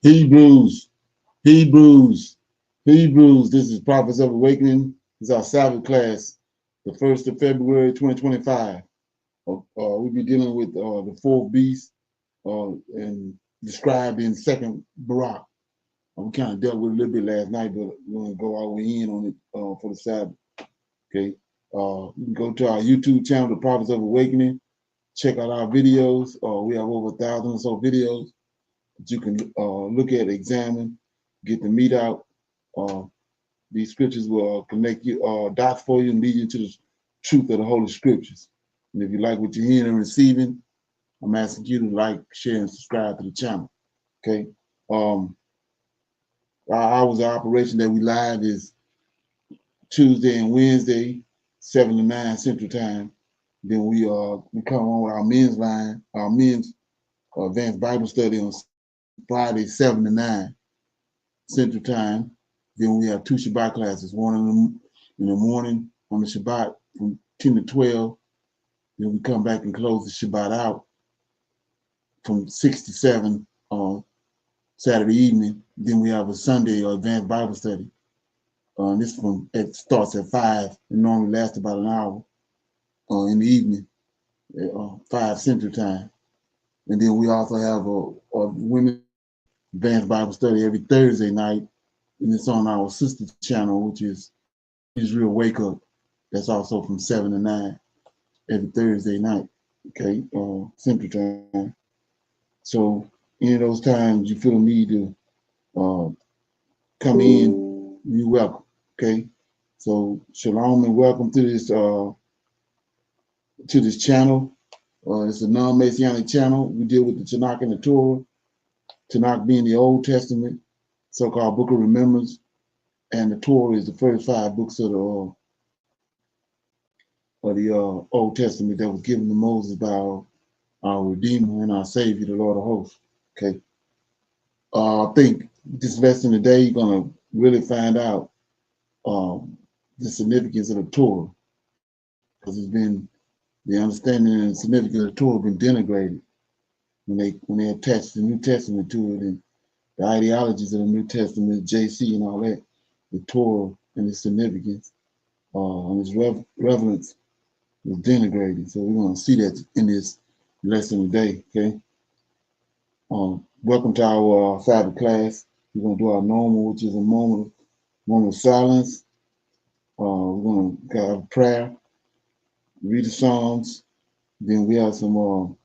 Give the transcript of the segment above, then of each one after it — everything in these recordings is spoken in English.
Hebrews, Hebrews, Hebrews. This is Prophets of Awakening. This is our Sabbath class, the 1st of February, 2025. We'll be dealing with the fourth beast and described in second Barak. We kind of dealt with it a little bit last night, but we're going to go all the way in on it for the Sabbath. Okay. You can go to our YouTube channel, The Prophets of Awakening. Check out our videos. We have over 1,000 or so videos that you can look at, examine, get the meat out. These scriptures will connect you, dots for you and lead you to the truth of the Holy Scriptures. And if you like what you're hearing and receiving, I'm asking you to like, share, and subscribe to the channel. Okay. Our hours of operation that we live is Tuesday and Wednesday, 7 to 9 Central Time. Then we come on with our men's line, our men's advanced Bible study on Friday, 7 to 9 Central Time. Then we have two Shabbat classes, one in the morning on the Shabbat from 10 to 12. Then we come back and close the Shabbat out from 6 to 7 on Saturday evening. Then we have a Sunday or advanced Bible study. It starts at 5 and normally lasts about an hour in the evening, 5 Central Time. And then we also have a women's advanced Bible study every Thursday night, and it's on our sister channel, which is Israel Wake Up. That's also from 7 to 9 every Thursday night, okay, Central Time. So any of those times you feel a need to come in, you're welcome, okay? So shalom and welcome to this channel. It's a non-Messianic channel. We deal with the Tanakh and the Torah, Tanakh being the Old Testament, so-called Book of Remembrance, and the Torah is the first 5 books of the Old Testament that was given to Moses by our Redeemer and our Savior, the Lord of Hosts. Okay. I think this lesson today you're gonna really find out the significance of the Torah, because it's been the understanding and significance of the Torah been denigrated when they attach the New Testament to it, and the ideologies of the New Testament, JC and all that, the Torah and its significance and its relevance was denigrated. So we're going to see that in this lesson today, okay? Welcome to our Sabbath class. We're going to do our normal, which is a moment of silence. We're going to have a prayer, read the Psalms. Then we have some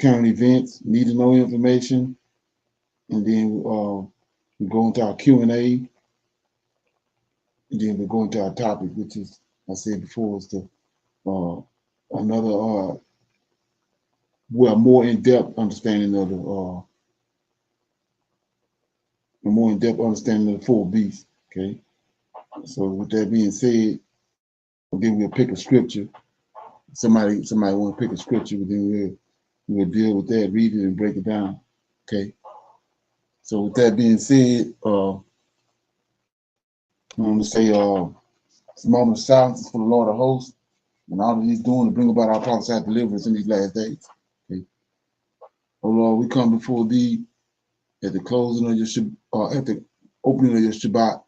current events, need to know information. And then we go into our Q&A. And then we go into our topic, which is, I said before, is the another more in-depth understanding of the full beast. Okay. So with that being said, then we'll pick a scripture. Somebody want to pick a scripture, but then we'll deal with that, read it, and break it down. Okay. So with that being said, I'm going to say it's a moment of silence for the Lord of Hosts and all that He's doing to bring about our prophesied deliverance in these last days. Okay. Oh Lord, we come before Thee at the closing of your at the opening of your Shabbat,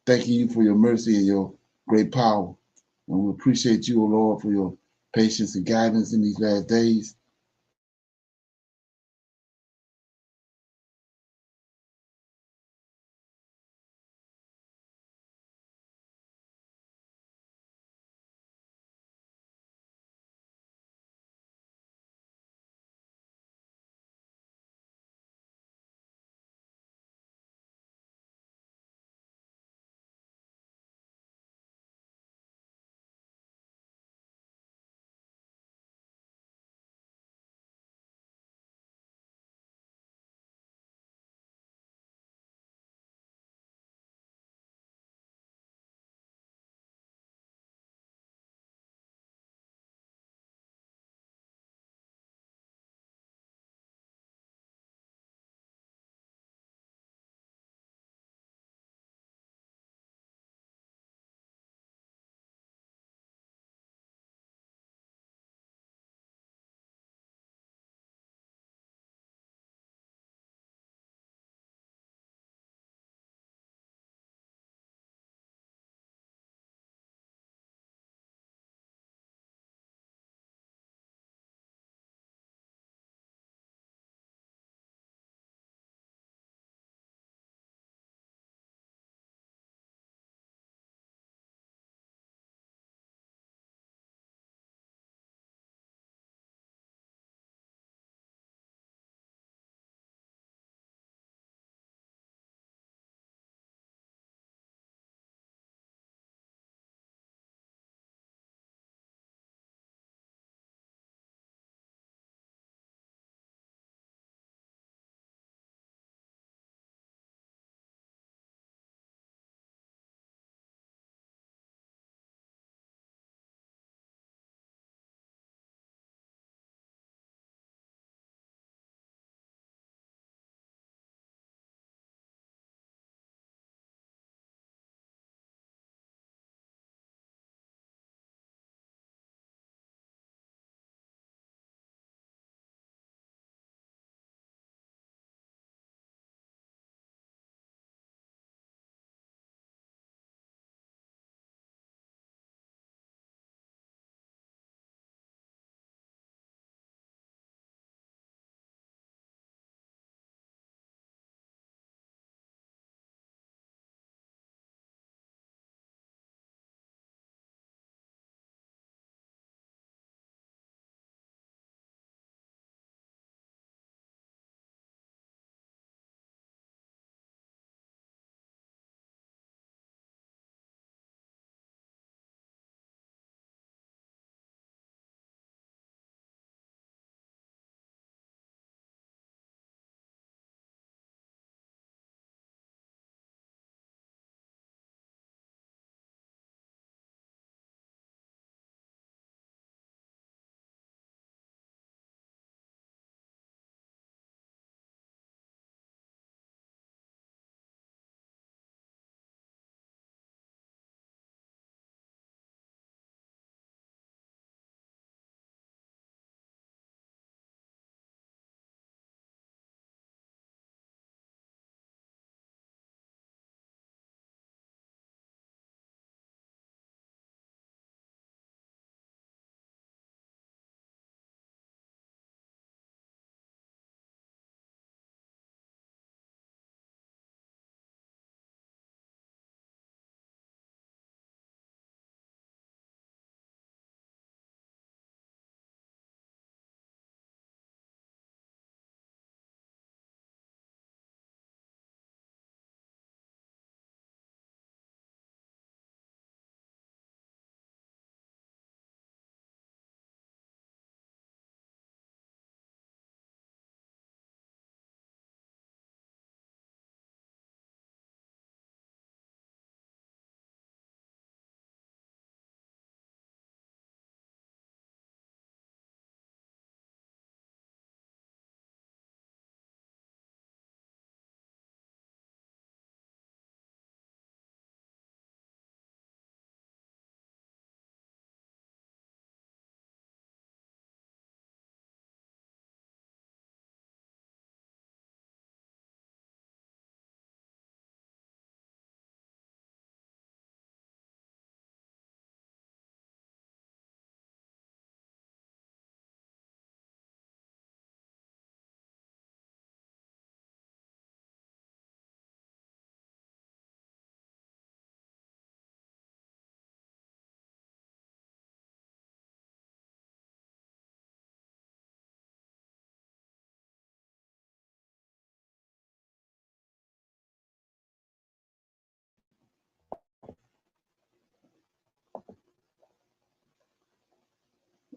thanking You for Your mercy and Your great power. And we appreciate You, O Lord, for Your patience and guidance in these last days.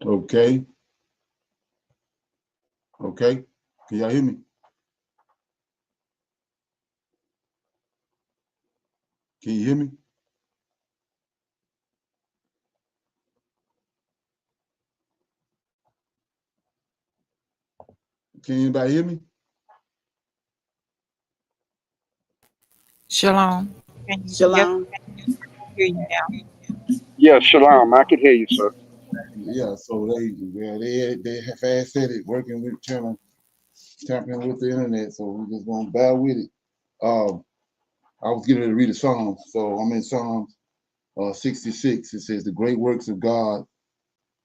Okay. Okay. Can y'all hear me? Can you hear me? Can anybody hear me? Shalom. Yep, Shalom. hear you now. Yeah, shalom. I can hear you, sir. Yeah, so they have fast said it, working with trying to tap in with the internet, so we're just gonna bear with it. Um, I was getting ready to read a Psalm, so I'm in Psalms 66. It says, "The great works of God."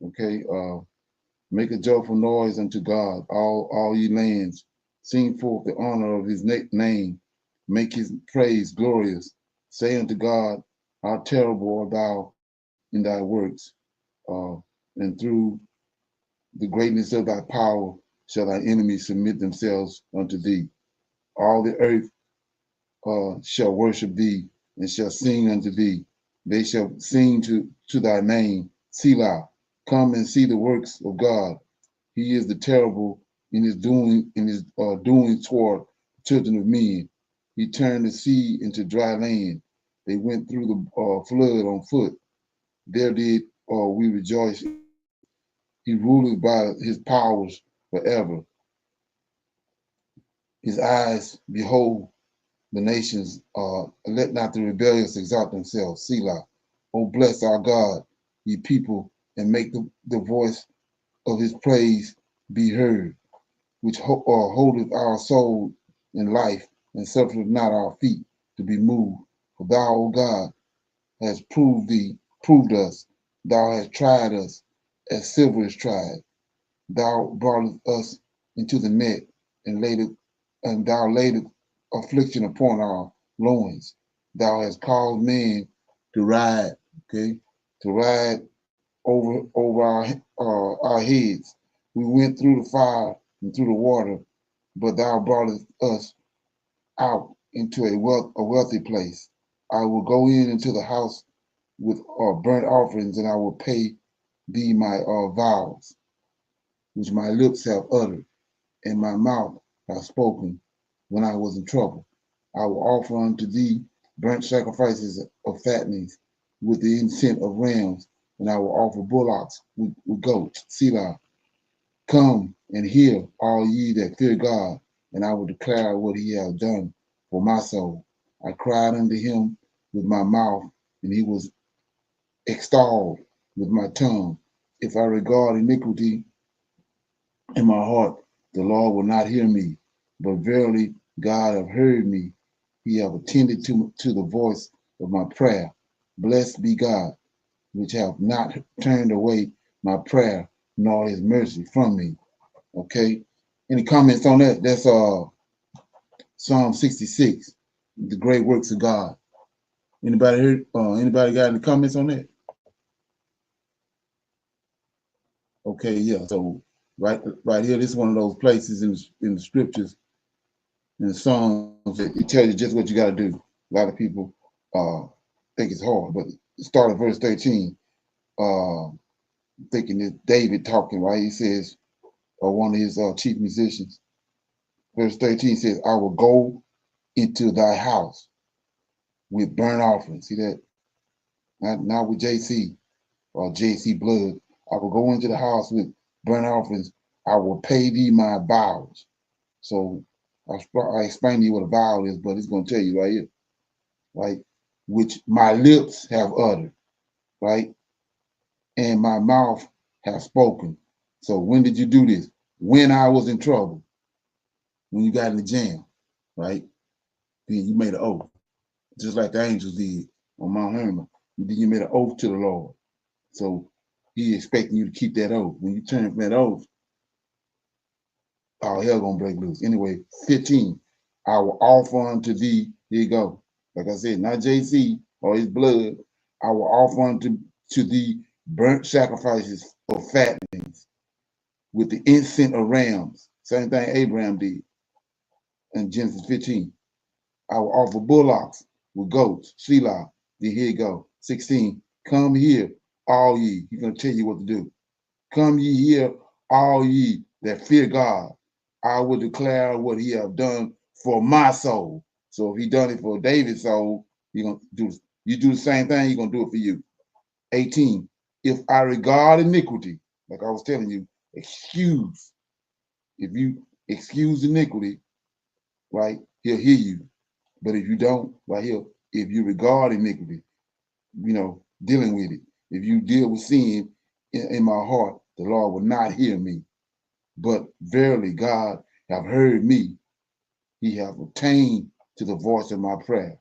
Okay, make a joyful noise unto God, all ye lands. Sing forth the honor of His name. Make His praise glorious. Say unto God, how terrible art thou in thy works, and through the greatness of thy power shall thy enemies submit themselves unto thee. All the earth shall worship thee and shall sing unto thee. They shall sing to thy name, Selah. Come and see the works of God. He is the terrible in his doing toward the children of men. He turned the sea into dry land. They went through the flood on foot. There did we rejoice. He ruleth by his powers forever. His eyes behold the nations. Let not the rebellious exalt themselves. Selah. Oh, bless our God, ye people, and make the voice of his praise be heard, which holdeth our soul in life, and suffereth not our feet to be moved. For thou, O God, hast proved us. Thou hast tried us as silver is tried. Thou broughtest us into the net, and thou laidest affliction upon our loins. Thou hast caused men to ride, okay, to ride over our heads. We went through the fire and through the water, but thou broughtest us out into a wealthy place. I will go into the house with burnt offerings, and I will pay thee my vows, which my lips have uttered, and my mouth have spoken when I was in trouble. I will offer unto thee burnt sacrifices of fattenings with the incense of rams, and I will offer bullocks with goats. Selah. Come and hear, all ye that fear God, and I will declare what he hath done for my soul. I cried unto him with my mouth, and he was extolled with my tongue. If I regard iniquity in my heart, the Lord will not hear me. But verily, God hath heard me. He hath attended to the voice of my prayer. Blessed be God, which hath not turned away my prayer, nor his mercy from me. Okay. Any comments on that? That's Psalm 66, the great works of God. Anybody heard? Anybody got any comments on that? Okay, yeah. So right here, this is one of those places in the scriptures, in the Psalms, that it tells you just what you got to do. A lot of people think it's hard, but start at verse 13, uh, thinking it's David talking, right? He says, or one of his chief musicians. Verse 13 says, I will go into thy house with burnt offerings. See that? Not with JC or JC blood. I will go into the house with burnt offerings. I will pay thee my vows. So I explained to you what a vow is, but it's going to tell you right here, right? Which my lips have uttered, right? And my mouth have spoken. So when did you do this? When I was in trouble, when you got in the jam, right? Then you made an oath, just like the angels did on Mount Hermon. Then you made an oath to the Lord. So he expecting you to keep that oath. When you turn from that oath, all hell gonna break loose. Anyway, 15. I will offer unto thee. Here you go. Like I said, not JC or his blood. I will offer unto thee burnt sacrifices of fattenings with the incense of rams. Same thing Abraham did in Genesis 15. I will offer bullocks with goats. Selah. Then here you go. 16. Come here, all ye. He's gonna tell you what to do. Come ye here, all ye that fear God. I will declare what he have done for my soul. So if he done it for David's soul, you do the same thing, he's gonna do it for you. 18. If I regard iniquity, like I was telling you, excuse. If you excuse iniquity, right, he'll hear you. But if you don't, right here, if you regard iniquity, dealing with it. If you deal with sin in my heart, the Lord will not hear me. But verily, God have heard me. He have attained to the voice of my prayer.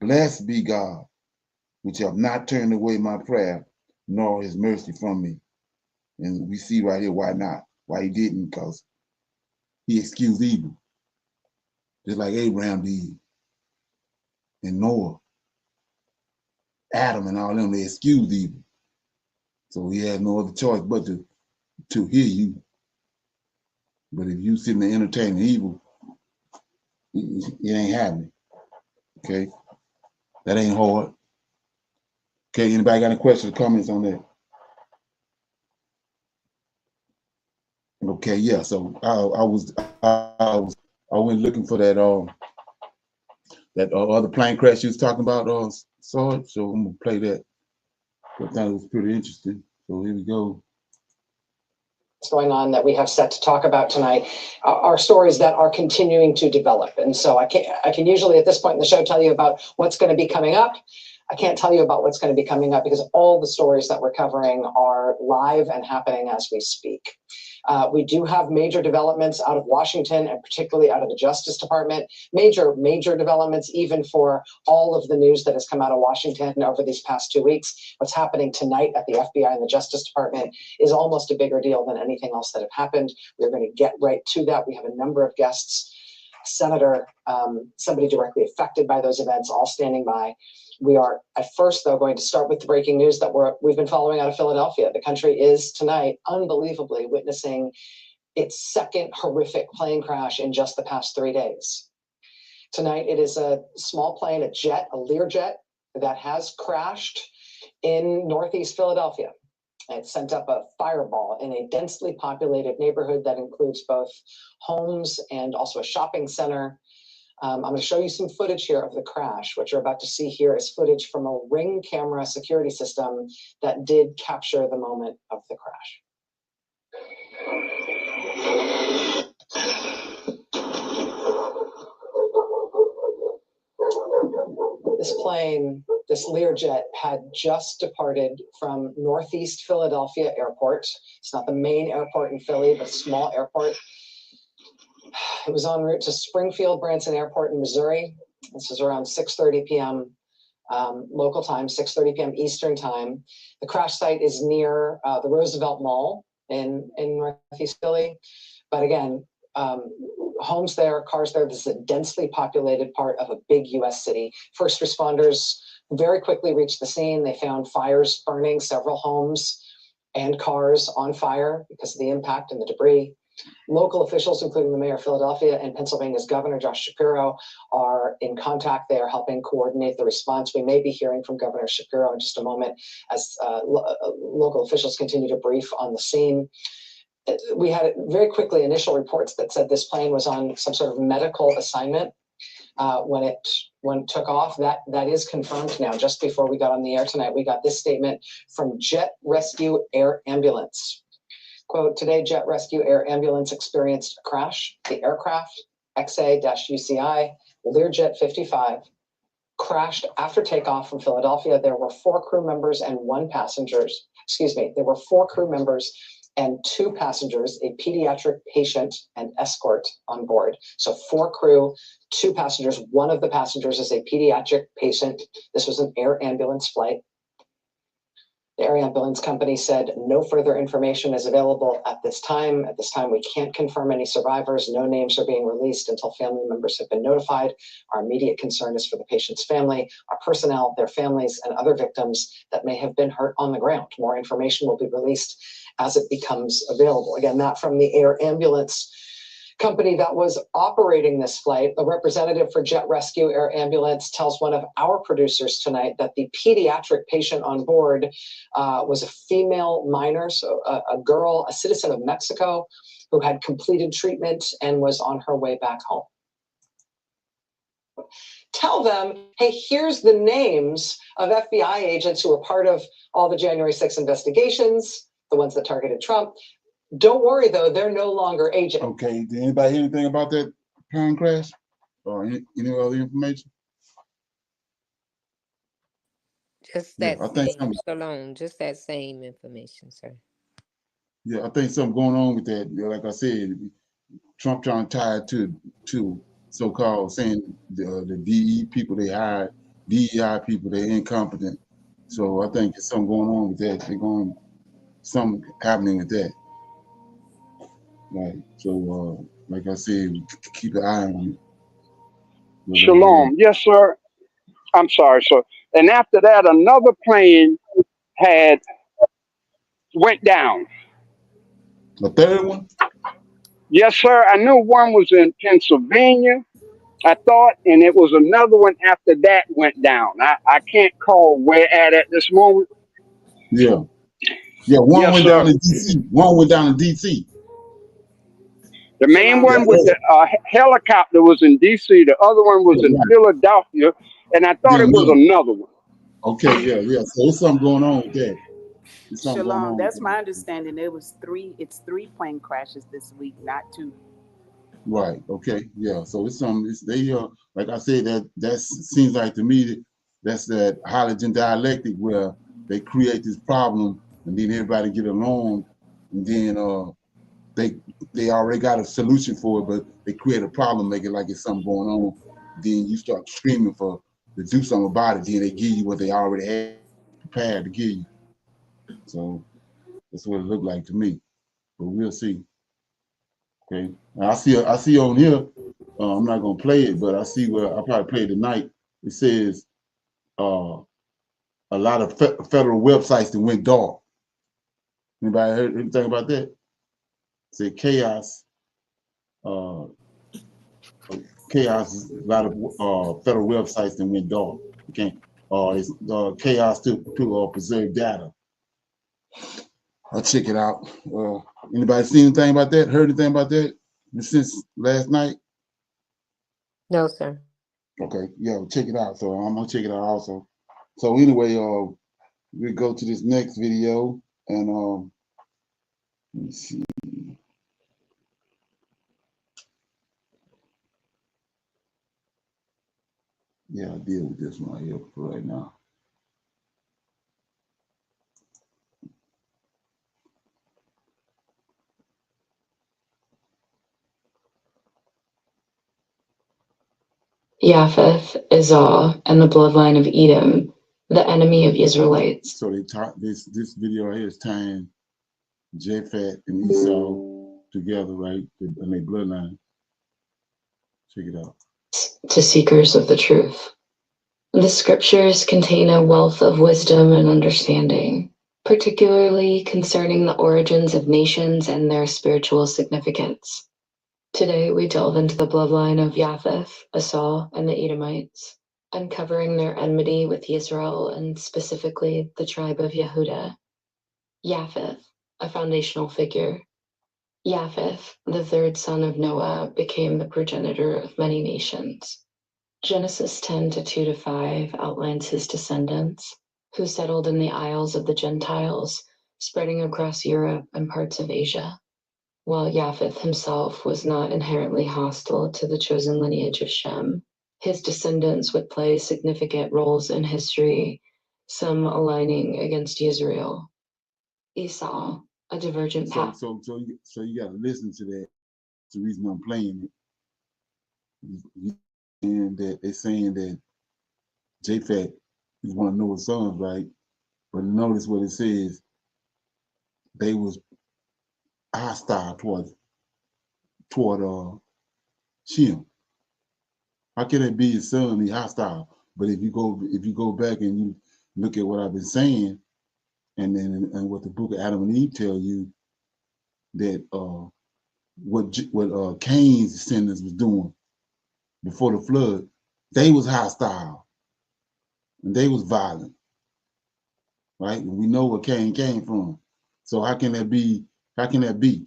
Blessed be God, which have not turned away my prayer, nor his mercy from me. And we see right here why not. Why he didn't, because he excused evil. Just like Abraham did. And Noah, Adam and all them, they excused evil. So he had no other choice but to hear you. But if you sitting there entertaining evil, it ain't happening. Okay? That ain't hard. Okay, anybody got any questions or comments on that? Okay, yeah. So I went looking for that other plane crash you was talking about, saw it. So I'm gonna play that. I thought it was pretty interesting. So here we go. What's going on that we have set to talk about tonight are stories that are continuing to develop. And so I can usually at this point in the show tell you about what's going to be coming up. I can't tell you about what's going to be coming up because all the stories that we're covering are live and happening as we speak. We do have major developments out of Washington and particularly out of the Justice Department, major developments even for all of the news that has come out of Washington over these past 2 weeks. What's happening tonight at the FBI and the Justice Department is almost a bigger deal than anything else that have happened. We're going to get right to that. We have a number of guests, senator, somebody directly affected by those events, all standing by. We are at first, though, going to start with the breaking news that we've been following out of Philadelphia. The country is tonight unbelievably witnessing its second horrific plane crash in just the past 3 days. Tonight, it is a small plane, a Learjet, that has crashed in Northeast Philadelphia. It sent up a fireball in a densely populated neighborhood that includes both homes and also a shopping center. I'm going to show you some footage here of the crash. What you're about to see here is footage from a Ring camera security system that did capture the moment of the crash. This plane, this Learjet, had just departed from Northeast Philadelphia Airport. It's not the main airport in Philly, but a small airport. It was en route to Springfield Branson Airport in Missouri. This is around 6:30 p.m. Local time, 6:30 p.m. Eastern time. The crash site is near the Roosevelt Mall in Northeast Philly. But again, homes there, cars there. This is a densely populated part of a big U.S. city. First responders very quickly reached the scene. They found fires burning, several homes and cars on fire because of the impact and the debris. Local officials, including the mayor of Philadelphia and Pennsylvania's Governor Josh Shapiro, are in contact. They are helping coordinate the response. We may be hearing from Governor Shapiro in just a moment as local officials continue to brief on the scene. We had very quickly initial reports that said this plane was on some sort of medical assignment when it took off. That is confirmed now. Just before we got on the air tonight, we got this statement from Jet Rescue Air Ambulance. Quote, today, Jet Rescue Air Ambulance experienced a crash. The aircraft, XA-UCI, Learjet 55, crashed after takeoff from Philadelphia. There were 4 crew members and 1 passenger. There were 4 crew members and 2 passengers, a pediatric patient and escort on board. So 4 crew, 2 passengers. One of the passengers is a pediatric patient. This was an air ambulance flight. The air ambulance company said no further information is available at this time. At this time, we can't confirm any survivors. No names are being released until family members have been notified. Our immediate concern is for the patient's family, our personnel, their families, and other victims that may have been hurt on the ground. More information will be released as it becomes available. Again, that from the air ambulance company that was operating this flight, a representative for Jet Rescue Air Ambulance, tells one of our producers tonight that the pediatric patient on board was a female minor, so a girl, a citizen of Mexico, who had completed treatment and was on her way back home. Tell them, hey, here's the names of FBI agents who were part of all the January 6th investigations, the ones that targeted Trump. Don't worry, though, they're no longer agents. Okay, did anybody hear anything about that plane crash or any other information? Just that I think same, Shalom, just that same information, sir. Yeah, I think something going on with that. Like I said, Trump trying to tie it to so-called saying the DE people they hired, DEI people, they're incompetent. So I think there's something going on with that. Something happening with that. Right. So like I said, keep an eye on it. Shalom. Yes, sir. I'm sorry, sir. And after that, another plane had went down. The third one? Yes, sir. I knew one was in Pennsylvania, I thought, and it was another one after that went down. I can't call where at this moment. Yeah. Yeah, one Yes, went sir. down to DC. One went down to DC. The main one with the helicopter was in D.C. The other one was in Philadelphia, and I thought it was another one. Okay, yeah. So there's something going on with that. Shalom, that's my understanding. It's three plane crashes this week, not two. Right. Okay. Yeah. So it's something. They like I said, that seems like to me that's that halogen dialectic where they create this problem and then everybody get along, and then they already got a solution for it, but they create a problem, make it like it's something going on. Then you start screaming to do something about it. Then they give you what they already had prepared to give you. So that's what it looked like to me. But we'll see. Okay. I see on here. I'm not gonna play it, but I see where I'll probably play it tonight. It says a lot of federal websites that went dark. Anybody heard anything about that? It said chaos. Chaos. A lot of federal websites that went dark. Okay. It's chaos to preserve data. I'll check it out. Anybody seen anything about that? Heard anything about that since last night? No, sir. Okay, yeah, check it out. So I'm gonna check it out also. So anyway, we go to this next video and let me see. Yeah, I deal with this one right here for right now. Japheth, Esau, and the bloodline of Edom, the enemy of Israelites. So they taught this video right here is tying Japheth and Esau together, right? And their bloodline. Check it out. To seekers of the truth. The scriptures contain a wealth of wisdom and understanding, particularly concerning the origins of nations and their spiritual significance. Today, we delve into the bloodline of Japheth, Esau, and the Edomites, uncovering their enmity with Israel and specifically the tribe of Yehuda. Japheth, a foundational figure. Japheth, the third son of Noah, became the progenitor of many nations. Genesis 10:2-5 outlines his descendants, who settled in the Isles of the Gentiles, spreading across Europe and parts of Asia. While Japheth himself was not inherently hostile to the chosen lineage of Shem, his descendants would play significant roles in history, some aligning against Israel. Esau, a divergent path. So you got to listen to that. That's the reason I'm playing it. And that they're saying that Japheth is one of Noah's sons, right? But notice what it says. They was hostile toward Shem. How can it be his son be hostile? But if you go back and you look at what I've been saying, and what the book of Adam and Eve tell you, that what Cain's descendants was doing before the flood. They was hostile and they was violent, right? And we know where Cain came from. So how can that be? How can that be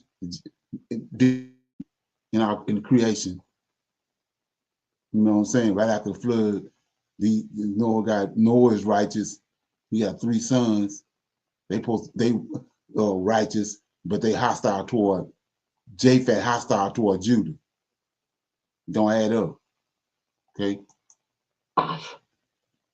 in the creation? You know what I'm saying? Right after the flood, Noah is righteous. He got 3 sons. They righteous, but they hostile toward Japheth, hostile toward Judah. Don't add up. Okay.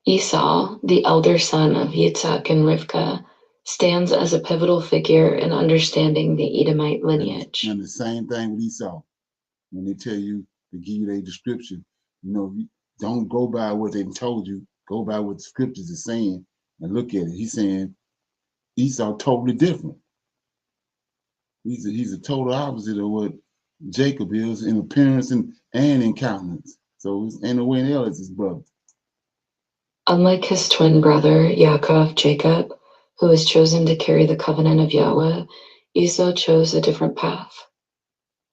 Esau, the elder son of Yitzhak and Rivkah, stands as a pivotal figure in understanding the Edomite lineage. And the same thing with Esau. When they tell you, to give you their description, don't go by what they told you. Go by what the scriptures are saying and look at it. He's saying Esau totally different. He's a total opposite of what Jacob is in appearance and in countenance. So ain't no way in hell it's his brother. Unlike his twin brother, Yaakov, Jacob, who was chosen to carry the covenant of Yahweh, Esau chose a different path.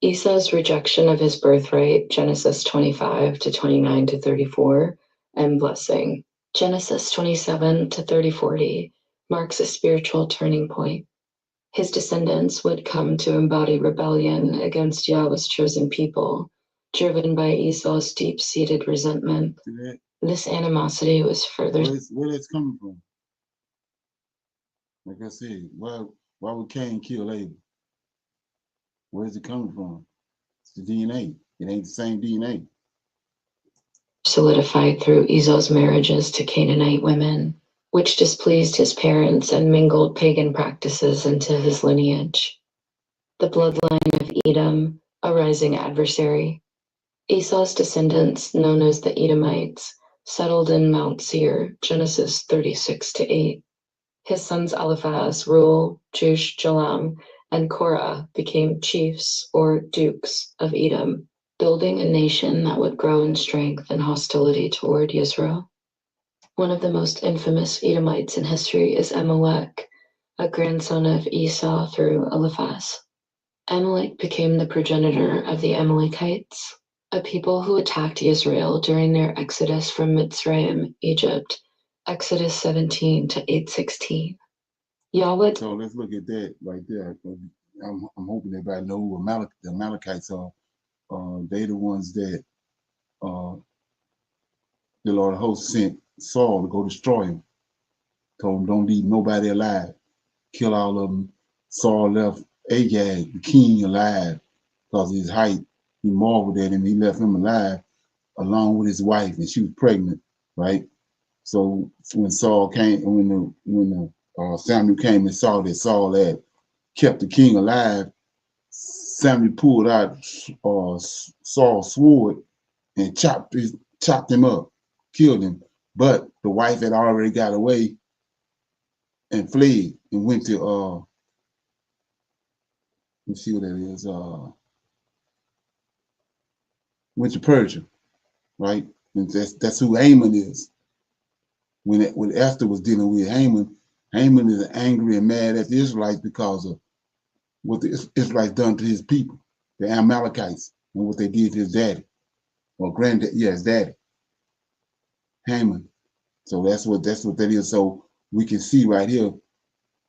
Esau's rejection of his birthright, Genesis 25 to 29 to 34, and blessing, Genesis 27 to 30-40, marks a spiritual turning point. His descendants would come to embody rebellion against Yahweh's chosen people, driven by Esau's deep-seated resentment. This animosity was further... Where that's coming from? Like I said, why would Cain kill Abel? Where's it coming from? It's the DNA. It ain't the same DNA. Solidified through Esau's marriages to Canaanite women, which displeased his parents and mingled pagan practices into his lineage. The bloodline of Edom, a rising adversary. Esau's descendants, known as the Edomites, settled in Mount Seir, Genesis 36 to 8. His sons Eliphaz, Reuel, Jush, Jalam, and Korah became chiefs or dukes of Edom, building a nation that would grow in strength and hostility toward Israel. One of the most infamous Edomites in history is Amalek, a grandson of Esau through Eliphaz. Amalek became the progenitor of the Amalekites, a people who attacked Israel during their exodus from Mitzrayim, Egypt, Exodus 17 to 8:16. Yahweh. So let's look at that right there. I'm hoping everybody know who the Amalekites are. They the ones that the Lord of hosts sent Saul to go destroy him. Told him don't leave nobody alive. Kill all of them. Saul left Agag, the king, alive because of his height. He marveled at him. He left him alive along with his wife, and she was pregnant, right? So when Saul came, when Samuel came and saw that Saul had kept the king alive, Samuel pulled out Saul's sword and chopped him up, killed him. But the wife had already got away and fled and went to let's see what that is. Went to Persia, right? And that's who Haman is. When Esther was dealing with Haman is angry and mad at the Israelites because of what the Israelites done to his people, the Amalekites, and what they did to his daddy, or granddad, his daddy, Haman. So that's what that is. So we can see right here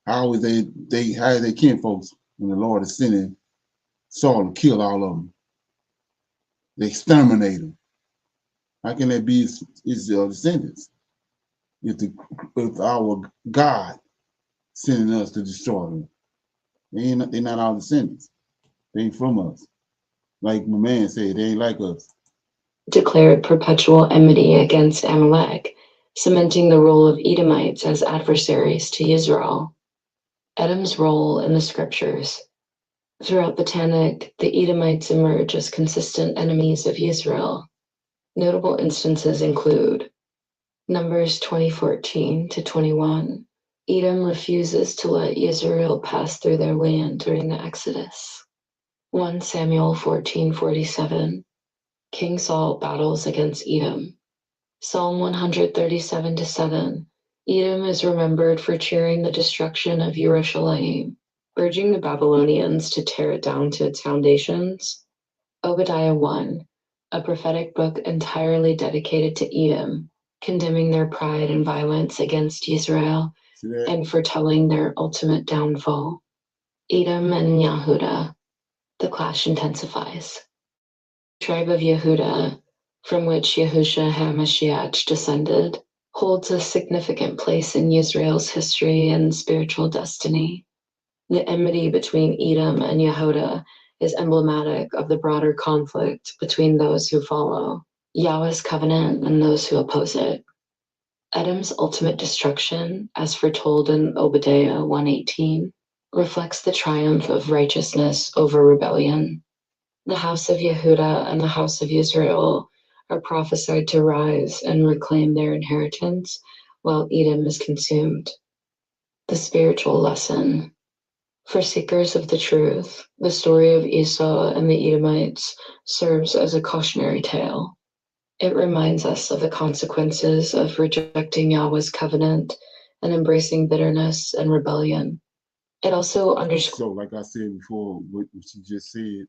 how are they kinfolks when the Lord is sending Saul to kill all of them. They exterminate them. How can that be his descendants? If our God sending us to destroy them, they're not our descendants. They ain't from us. Like my man said, they ain't like us. Declared perpetual enmity against Amalek, cementing the role of Edomites as adversaries to Israel. Edom's role in the scriptures. Throughout the Tanakh, the Edomites emerge as consistent enemies of Israel. Notable instances include Numbers 20:14 to 21. Edom refuses to let Israel pass through their land during the Exodus. 1 Samuel 14:47. King Saul battles against Edom. Psalm 137 to 7. Edom is remembered for cheering the destruction of Jerusalem. urging the Babylonians to tear it down to its foundations. Obadiah 1, a prophetic book entirely dedicated to Edom, condemning their pride and violence against Israel and foretelling their ultimate downfall. Edom and Yehuda, the clash intensifies. The tribe of Yehuda, from which Yahushua HaMashiach descended, holds a significant place in Israel's history and spiritual destiny. The enmity between Edom and Yehuda is emblematic of the broader conflict between those who follow Yahweh's covenant and those who oppose it. Edom's ultimate destruction, as foretold in Obadiah 1:18, reflects the triumph of righteousness over rebellion. The house of Yehuda and the house of Israel are prophesied to rise and reclaim their inheritance while Edom is consumed. The spiritual lesson. For seekers of the truth, the story of Esau and the Edomites serves as a cautionary tale. It reminds us of the consequences of rejecting Yahweh's covenant and embracing bitterness and rebellion. It also underscores. So, like I said before, what you just said,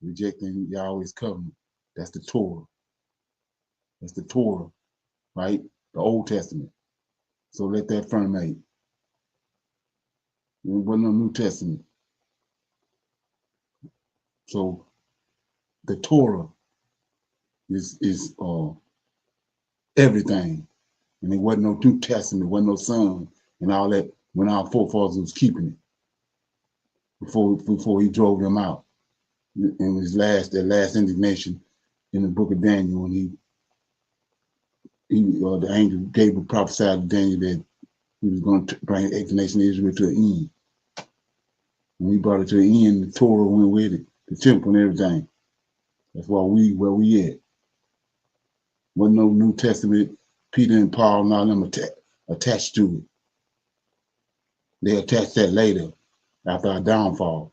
rejecting Yahweh's covenant, that's the Torah. That's the Torah, right? The Old Testament. So let that permeate. There wasn't no New Testament. So the Torah is everything. And there wasn't no New Testament, wasn't no Son, and all that when our forefathers was keeping it before he drove them out. In his their last indignation in the book of Daniel, when the angel Gabriel prophesied to Daniel that he was going to bring the nation of Israel to an end. When he brought it to an end, the Torah went with it, the temple and everything. That's where we at. Wasn't no New Testament, Peter and Paul and all them attached to it. They attached that later, after our downfall.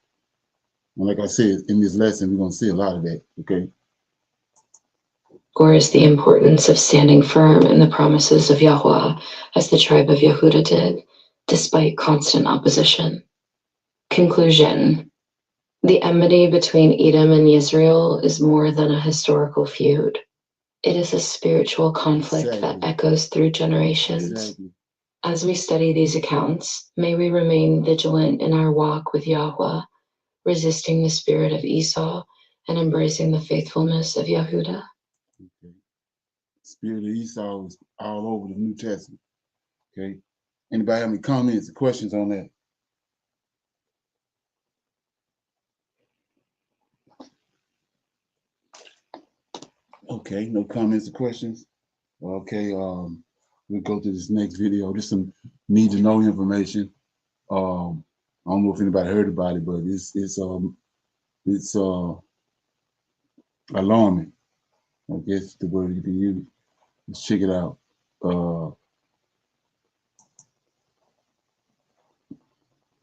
And like I said, in this lesson, we're going to see a lot of that, okay? Or is the importance of standing firm in the promises of Yahweh, as the tribe of Yehuda did, despite constant opposition. Conclusion. The enmity between Edom and Israel is more than a historical feud. It is a spiritual conflict that echoes through generations. As we study these accounts, may we remain vigilant in our walk with Yahweh, resisting the spirit of Esau and embracing the faithfulness of Yehuda. Okay. Spirit of Esau is all over the New Testament. Okay. Anybody have any comments or questions on that? Okay, no comments or questions. Okay, we'll go to this next video. This is some need to know information. I don't know if anybody heard about it, but it's alarming. I guess the word you can use. Let's check it out.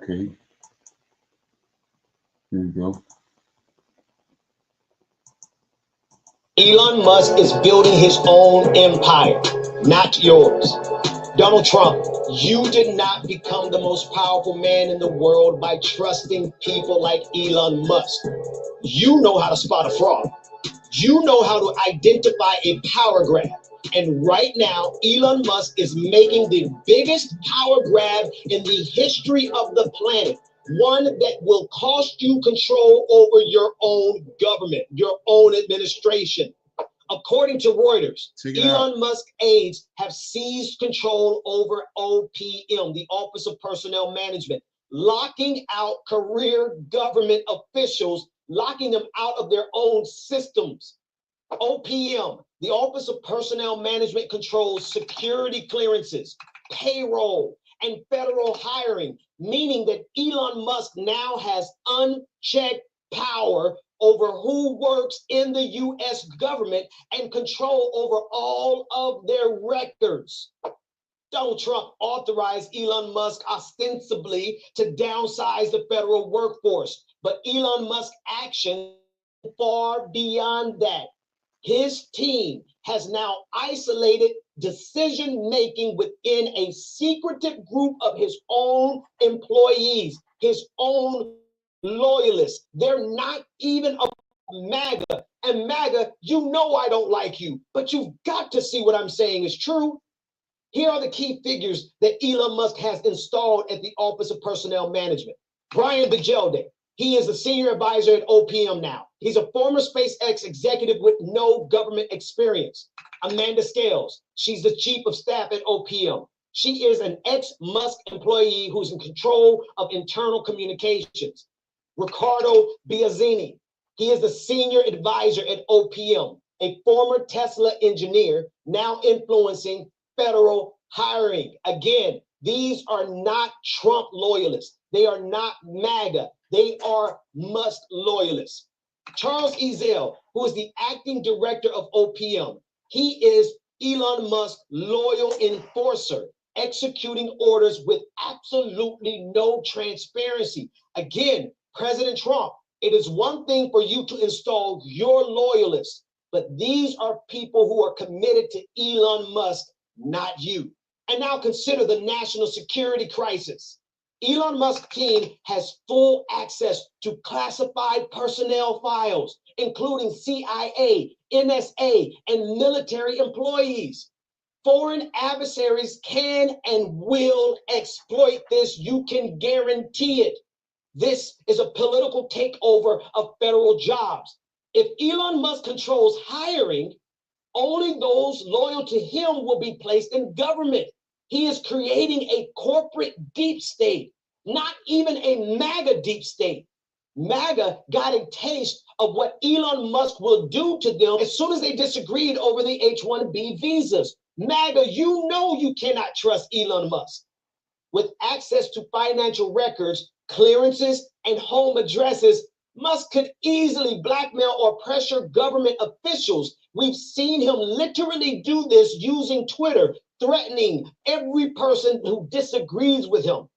Okay. Here we go. Elon Musk is building his own empire, not yours. Donald Trump, you did not become the most powerful man in the world by trusting people like Elon Musk. You know how to spot a fraud. You know how to identify a power grab. And right now, Elon Musk is making the biggest power grab in the history of the planet. One that will cost you control over your own government, your own administration. According to Reuters, Elon Musk aides have seized control over OPM, the Office of Personnel Management, locking out career government officials, locking them out of their own systems. OPM, the Office of Personnel Management, controls security clearances, payroll, and federal hiring, meaning that Elon Musk now has unchecked power over who works in the U.S. government and control over all of their records. Donald Trump authorized Elon Musk ostensibly to downsize the federal workforce, but Elon Musk's action far beyond that. His team has now isolated decision-making within a secretive group of his own employees. his own loyalists. They're not even a MAGA. And MAGA, you know I don't like you, but you've got to see what I'm saying is true. Here are the key figures that Elon Musk has installed at the Office of Personnel Management. Brian Bajelde, he is a senior advisor at OPM now. He's a former SpaceX executive with no government experience. Amanda Scales, she's the chief of staff at OPM. She is an ex-Musk employee who's in control of internal communications. Ricardo Biazzini, he is the senior advisor at OPM, a former Tesla engineer, now influencing federal hiring. Again, these are not Trump loyalists. They are not MAGA. They are Musk loyalists. Charles Ezell, who is the acting director of OPM, he is Elon Musk's loyal enforcer, executing orders with absolutely no transparency. Again, President Trump, it is one thing for you to install your loyalists, but these are people who are committed to Elon Musk, not you. And now consider the national security crisis. Elon Musk's team has full access to classified personnel files, including CIA, NSA, and military employees. Foreign adversaries can and will exploit this. You can guarantee it. This is a political takeover of federal jobs. If Elon Musk controls hiring, only those loyal to him will be placed in government. He is creating a corporate deep state, not even a MAGA deep state. MAGA got a taste of what Elon Musk will do to them as soon as they disagreed over the H-1B visas. MAGA, you know you cannot trust Elon Musk. With access to financial records, clearances, and home addresses, Musk could easily blackmail or pressure government officials. We've seen him literally do this using Twitter, threatening every person who disagrees with him.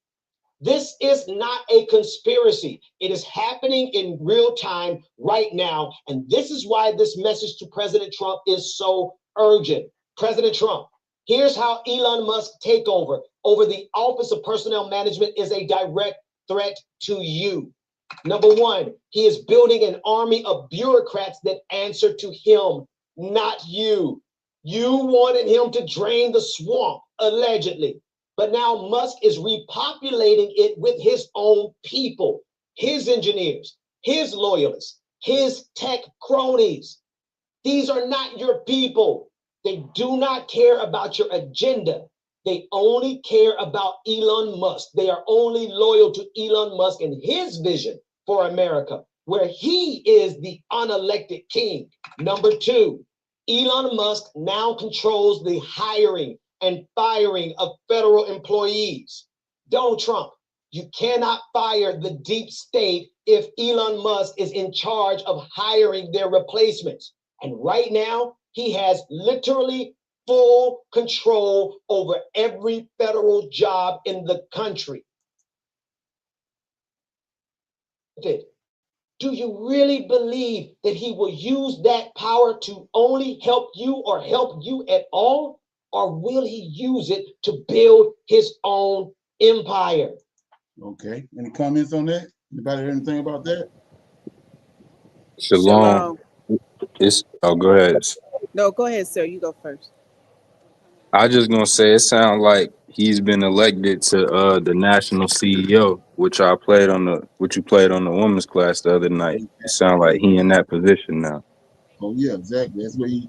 This is not a conspiracy. It is happening in real time right now. And this is why this message to President Trump is so urgent. President Trump, here's how Elon Musk's takeover over the Office of Personnel Management is a direct threat to you. Number one, he is building an army of bureaucrats that answer to him, not you. You wanted him to drain the swamp, allegedly. But now Musk is repopulating it with his own people, his engineers, his loyalists, his tech cronies. These are not your people. They do not care about your agenda. They only care about Elon Musk. They are only loyal to Elon Musk and his vision for America, where he is the unelected king. Number two, Elon Musk now controls the hiring and firing of federal employees. Donald Trump, you cannot fire the deep state if Elon Musk is in charge of hiring their replacements. And right now, he has literally full control over every federal job in the country. Do you really believe that he will use that power to only help you or help you at all? Or will he use it to build his own empire? Okay. Any comments on that? Anybody heard anything about that? Shalom. Go ahead. No, go ahead, sir. You go first. I just gonna say it sounds like he's been elected to the national CEO, which you played on the women's class the other night. It sounds like he in that position now. Oh yeah, exactly. That's where he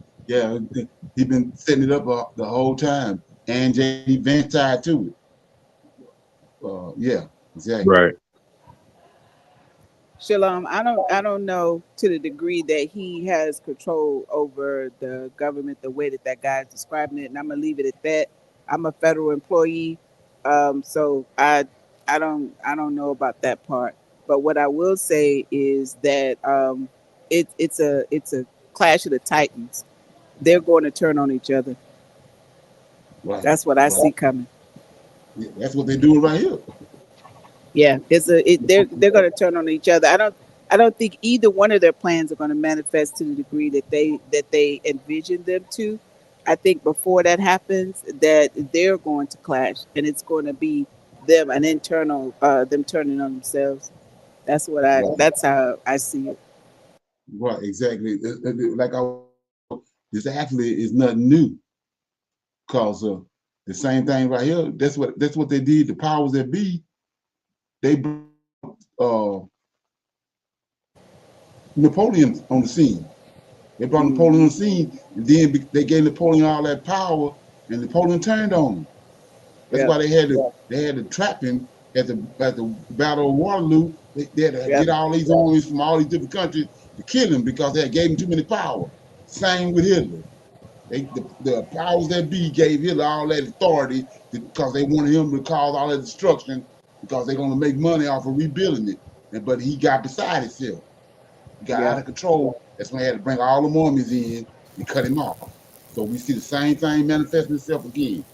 been setting it up the whole time, and J.D. Vance tied to it. Yeah, exactly. Right. Shalom. I don't know to the degree that he has control over the government the way that guy is describing it, and I'm gonna leave it at that. I'm a federal employee, so I don't know about that part. But what I will say is that it's a clash of the titans. They're going to turn on each other. Right. That's what I see coming. Yeah, that's what they're doing right here. Yeah, they're going to turn on each other. I don't think either one of their plans are going to manifest to the degree that they envision them to. I think before that happens, that they're going to clash, and it's going to be them an internal them turning on themselves. Right. That's how I see it. Right, exactly. Like this actually is nothing new, cause the same thing right here. That's what they did. The powers that be, they brought Napoleon on the scene. They brought Napoleon on the scene, and then they gave Napoleon all that power, and Napoleon turned on him. That's Yeah. why they had to trap him at the Battle of Waterloo. They had to Yep. get all these armies from all these different countries to kill him because they had gave him too many power. Same with Hitler. The powers that be gave Hitler all that authority because they wanted him to cause all that destruction because they're going to make money off of rebuilding it. But he got beside himself. He got out Yep. of control. That's when they had to bring all the armies in and cut him off. So we see the same thing manifesting itself again.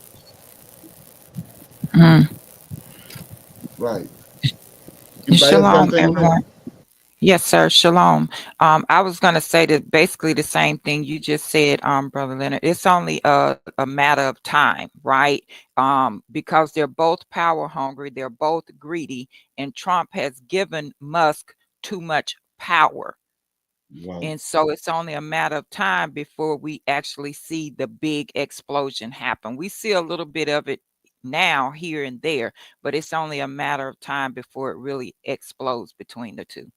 Mm. Right. Anybody else got Shalom, anything on that? everyone. Yes, sir. Shalom. I was going to say that basically the same thing you just said, Brother Leonard. It's only a matter of time, right? Because they're both power hungry, they're both greedy, and Trump has given Musk too much power. Right. And so it's only a matter of time before we actually see the big explosion happen. We see a little bit of it now, here and there, but it's only a matter of time before it really explodes between the two.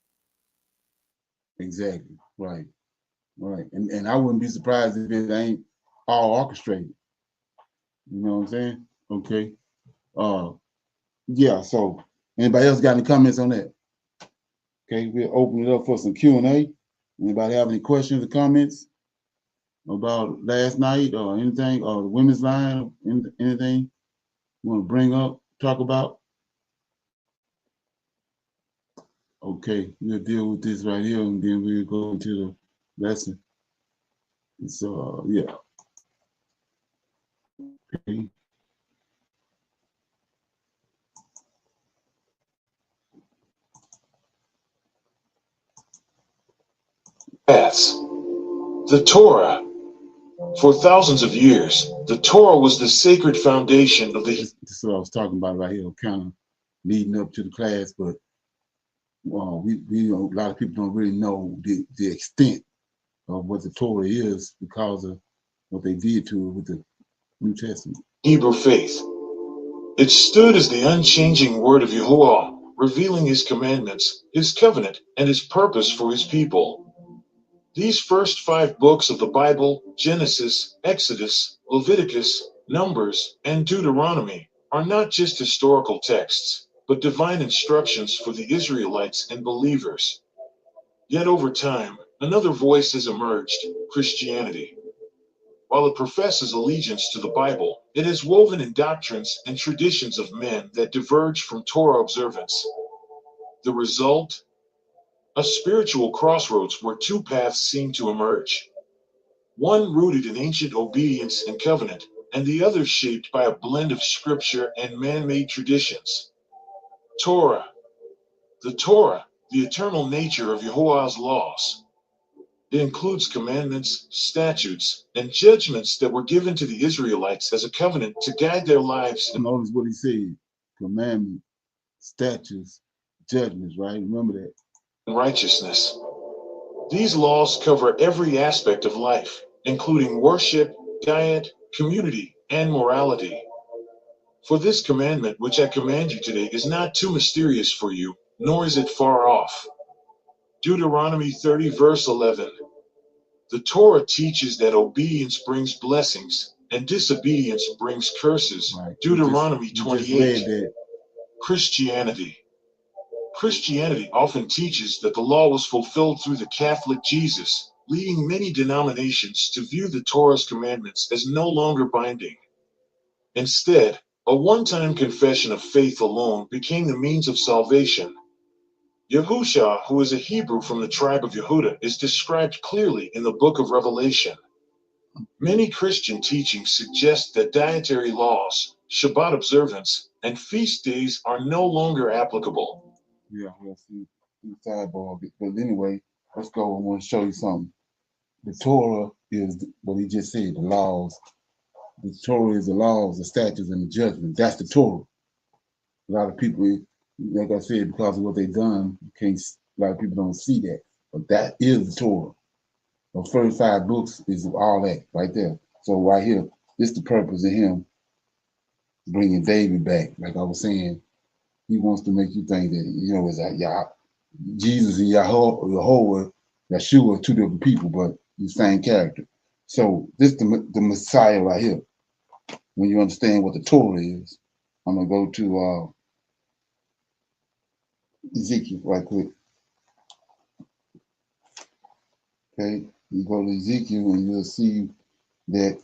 Exactly. Right. Right. And I wouldn't be surprised if it ain't all orchestrated. You know what I'm saying? Okay. Uh yeah, so anybody else got any comments on that? Okay, we'll open it up for some Q&A. Anybody have any questions or comments about last night or anything, or the women's line, anything you want to bring up, talk about? Okay, we'll deal with this right here and then we'll go into the lesson. So, yeah. Okay. Paths. The Torah. For thousands of years, the Torah was the sacred foundation of the. This is what I was talking about right here, kind of leading up to the class, but we a lot of people don't really know the extent of what the Torah is because of what they did to it with the New Testament. Hebrew faith. It stood as the unchanging word of Yahuwah, revealing his commandments, his covenant, and his purpose for his people. These first 5 books of the Bible, Genesis, Exodus, Leviticus, Numbers, and Deuteronomy, are not just historical texts, but divine instructions for the Israelites and believers. Yet over time, another voice has emerged, Christianity. While it professes allegiance to the Bible, it is woven in doctrines and traditions of men that diverge from Torah observance. The result? A spiritual crossroads where 2 paths seem to emerge. One rooted in ancient obedience and covenant, and the other shaped by a blend of scripture and man-made traditions. Torah. The Torah, the eternal nature of Yahuwah's laws. It includes commandments, statutes, and judgments that were given to the Israelites as a covenant to guide their lives. Notice what he said: commandments, statutes, judgments. Right? Remember that. And righteousness. These laws cover every aspect of life, including worship, diet, community, and morality. For this commandment which I command you today is not too mysterious for you, nor is it far off. Deuteronomy 30 verse 11. The Torah teaches that obedience brings blessings and disobedience brings curses. Right. Deuteronomy We 28. just read that. Christianity. Christianity often teaches that the law was fulfilled through the Catholic Jesus, leading many denominations to view the Torah's commandments as no longer binding. Instead, a one-time confession of faith alone became the means of salvation. Yahusha, who is a Hebrew from the tribe of Yehuda, is described clearly in the book of Revelation. Many Christian teachings suggest that dietary laws, Shabbat observance, and feast days are no longer applicable. Yeah, we'll see sidebar. But anyway, let's go. I want to show you something. The Torah is what he just said, the laws. The Torah is the laws, the statutes, and the judgment. That's the Torah. A lot of people, like I said, because of what they've done, can't. A lot of people don't see that, but that is the Torah. The first 5 books is all that right there. So right here, this is the purpose of him bringing David back. Like I was saying, he wants to make you think that, you know, it's like Jesus and Yeshua are 2 different people, but the same character. So this the Messiah right here. When you understand what the Torah is, I'm gonna go to Ezekiel right quick. Okay, you go to Ezekiel and you'll see that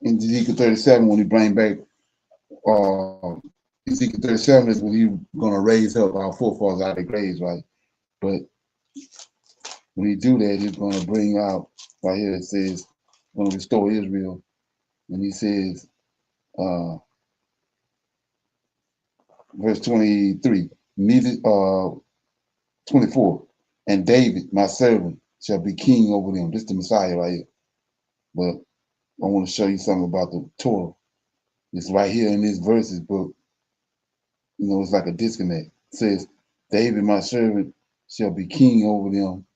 in Ezekiel 37, when he bring back Ezekiel 37 is when he's gonna raise up our forefathers out of their graves, right? But when he do that, he's gonna bring out right here. It says, "Gonna restore Israel," and he says, verse 23, neither 24, and David, my servant, shall be king over them. This is the Messiah right here. But I want to show you something about the Torah. It's right here in this verses book. You know, it's like a disconnect. It says, David, my servant, shall be king over them,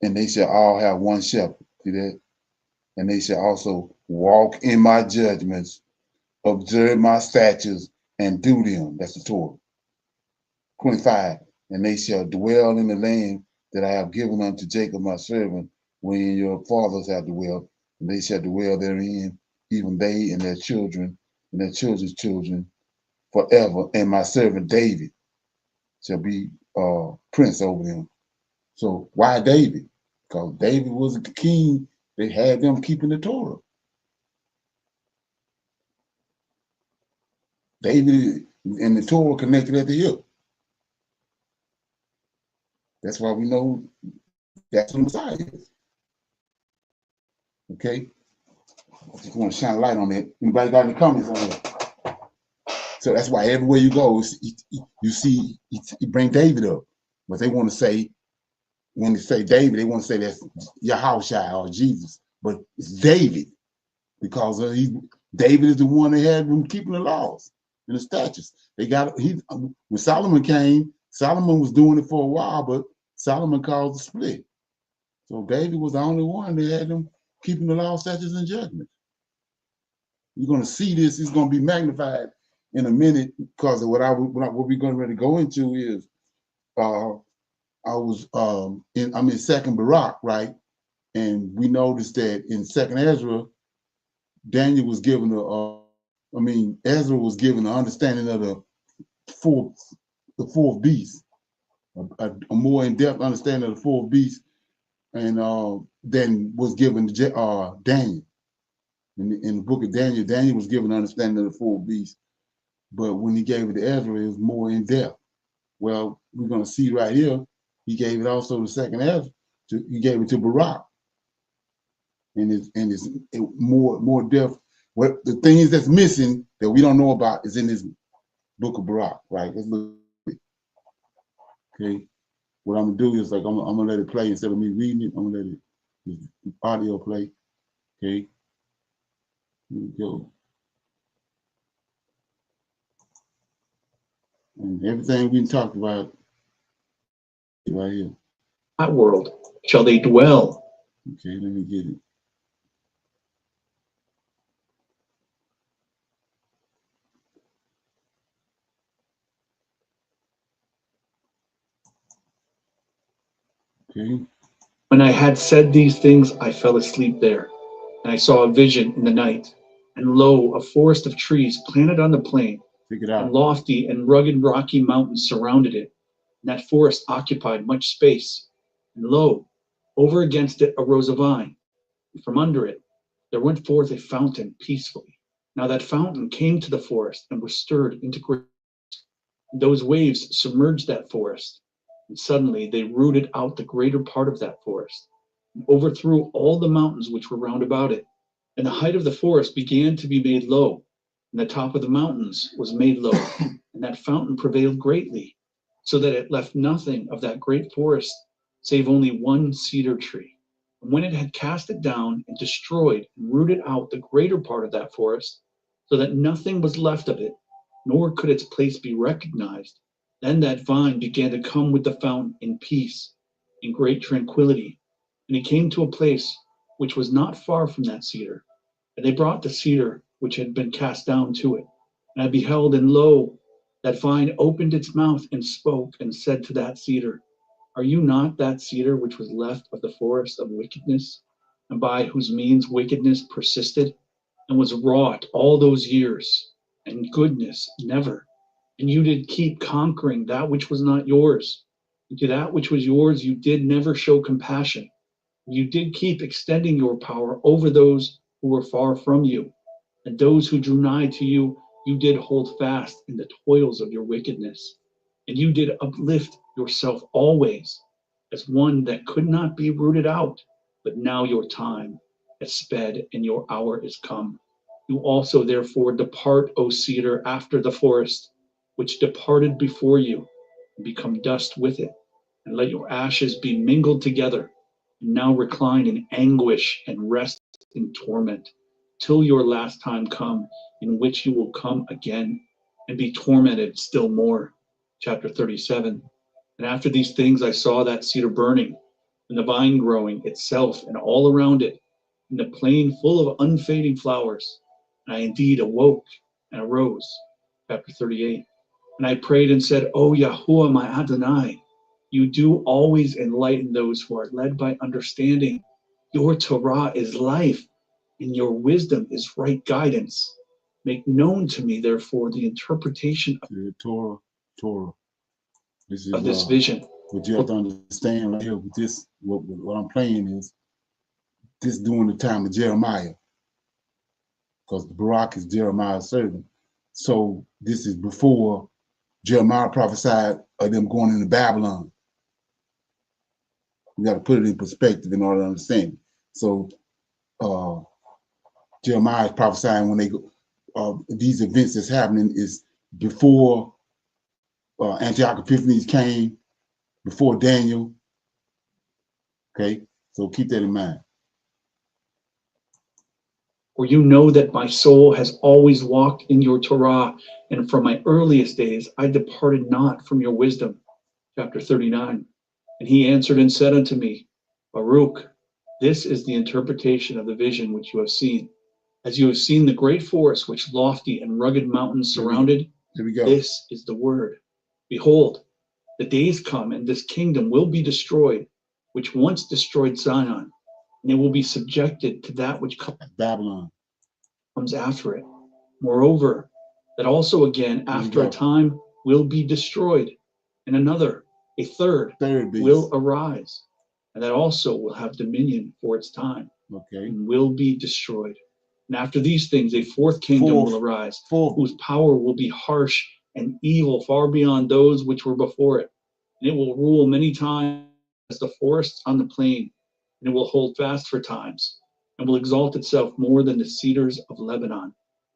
and they shall all have one shepherd. See that? And they shall also walk in my judgments, observe my statutes, and do them. That's the Torah. 25, and they shall dwell in the land that I have given unto Jacob my servant, wherein your fathers have dwelt, and they shall dwell therein, even they and their children and their children's children forever. And my servant David shall be prince over them. So why David? Because David was the king. They had them keeping the Torah. David and the Torah connected at the hip. That's why we know that's what the Messiah is. Okay? I just want to shine a light on that. Anybody got any comments on that? So that's why everywhere you go, you see, you bring David up. But they want to say, when they say David, they want to say that's Yahushua or Jesus. But it's David, because David is the one that had them keeping the laws and the statutes. When Solomon came, Solomon was doing it for a while, but Solomon caused a split. So David was the only one that had them keeping the law, statutes, and judgments. You're going to see this. It's going to be magnified in a minute, because of what we're going to go into is I'm in Second Barak, right? And we noticed that in Second Ezra, Daniel was given Ezra was given an understanding of the fourth beast, a more in-depth understanding of the fourth beast, and then was given to Daniel. In the book of Daniel, Daniel was given an understanding of the fourth beast, but when he gave it to Ezra, it was more in depth. Well, we're going to see right here, he gave it also to second Ezra. He gave it to Barak, and it's more depth. What the things that's missing that we don't know about is in this book of Barak, right? Let's look. Okay, what I'm gonna do is, like, I'm gonna let it play instead of me reading it. I'm gonna let the audio play. Okay, here we go. And everything we talked about right here. That world shall they dwell. Okay, let me get it. Okay. When I had said these things, I fell asleep there, and I saw a vision in the night. And lo, a forest of trees planted on the plain, and lofty and rugged rocky mountains surrounded it. And that forest occupied much space. And lo, over against it arose a vine, and from under it there went forth a fountain peacefully. Now that fountain came to the forest and was stirred into great. Those waves submerged that forest, and suddenly they rooted out the greater part of that forest, and overthrew all the mountains which were round about it. And the height of the forest began to be made low, and the top of the mountains was made low, and that fountain prevailed greatly, so that it left nothing of that great forest save only one cedar tree. And when it had cast it down and destroyed and rooted out the greater part of that forest, so that nothing was left of it, nor could its place be recognized. Then that vine began to come with the fountain in peace, in great tranquility. And it came to a place which was not far from that cedar. And they brought the cedar which had been cast down to it. And I beheld, and lo, that vine opened its mouth and spoke and said to that cedar, Are you not that cedar which was left of the forest of wickedness, and by whose means wickedness persisted, and was wrought all those years, and goodness never? And you did keep conquering that which was not yours. And to that which was yours you did never show compassion. You did keep extending your power over those who were far from you. And those who drew nigh to you, you did hold fast in the toils of your wickedness. And you did uplift yourself always as one that could not be rooted out. But now your time has sped and your hour is come. You also therefore depart, O cedar, after the forest, which departed before you, and become dust with it. And let your ashes be mingled together, and now recline in anguish and rest in torment, till your last time come, in which you will come again and be tormented still more. Chapter 37. And after these things I saw that cedar burning, and the vine growing itself and all around it, and the plain full of unfading flowers. And I indeed awoke and arose. Chapter 38. And I prayed and said, O Yahuwah my Adonai, you do always enlighten those who are led by understanding. Your Torah is life, and your wisdom is right guidance. Make known to me, therefore, the interpretation of the Torah. This is this vision. What you have to understand right here with this, what I'm playing is this during the time of Jeremiah, because Barak is Jeremiah's servant. So this is before Jeremiah prophesied of them going into Babylon. We got to put it in perspective in order to understand. So Jeremiah is prophesying when they go, these events that's happening is before Antioch Epiphanes came, before Daniel. Okay, so keep that in mind. For you know that my soul has always walked in your Torah, and from my earliest days I departed not from your wisdom. Chapter 39. And he answered and said unto me, Baruch, this is the interpretation of the vision which you have seen. As you have seen the great forest which lofty and rugged mountains surrounded, this is the word. Behold, the days come, and this kingdom will be destroyed, which once destroyed Zion, and it will be subjected to that which Babylon comes after it. Moreover, that also again after a time will be destroyed, and another, a third will arise, and that also will have dominion for its time, and will be destroyed. And after these things, a fourth kingdom will arise, whose power will be harsh and evil far beyond those which were before it. And it will rule many times as the forests on the plain, and it will hold fast for times, and will exalt itself more than the cedars of Lebanon.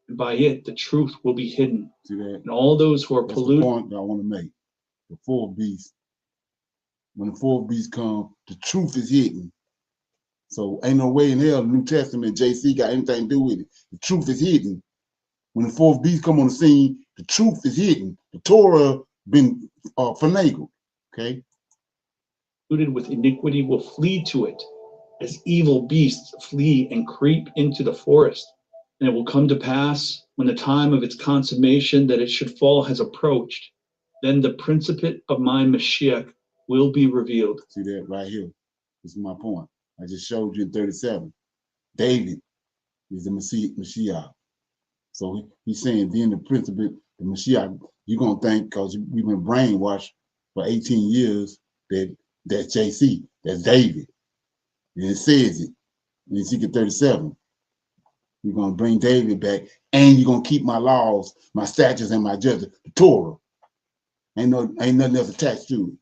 And by it the truth will be hidden. And all those who are polluted. That's the point that I want to make. The fourth beast. When the fourth beast comes, the truth is hidden. So ain't no way in hell the New Testament, JC, got anything to do with it. The truth is hidden. When the fourth beast come on the scene, the truth is hidden. The Torah been finagled. Okay. With iniquity will flee to it, as evil beasts flee and creep into the forest. And it will come to pass, when the time of its consummation that it should fall has approached, then the principate of my Mashiach will be revealed. See that right here? This is my point. I just showed you in 37. David is the Mashiach. So he's saying then the principate, the Mashiach, you're going to think, because we've been brainwashed for 18 years, that's JC, that's David. And it says it in Ezekiel 37. You're going to bring David back, and you're going to keep my laws, my statutes, and my judgments, the Torah. Ain't nothing else attached to it.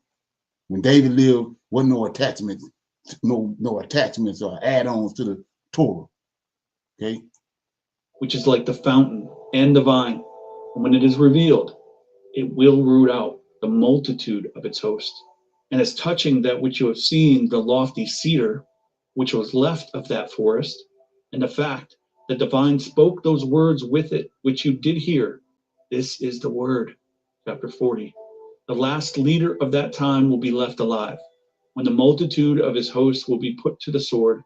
When David lived, wasn't no attachments, no attachments or add-ons to the Torah. Okay? Which is like the fountain and the vine. And when it is revealed, it will root out the multitude of its host. And as touching that which you have seen, the lofty cedar, which was left of that forest, and the fact that the vine spoke those words with it, which you did hear, This is the word. Chapter 40. The last leader of that time will be left alive, when the multitude of his hosts will be put to the sword,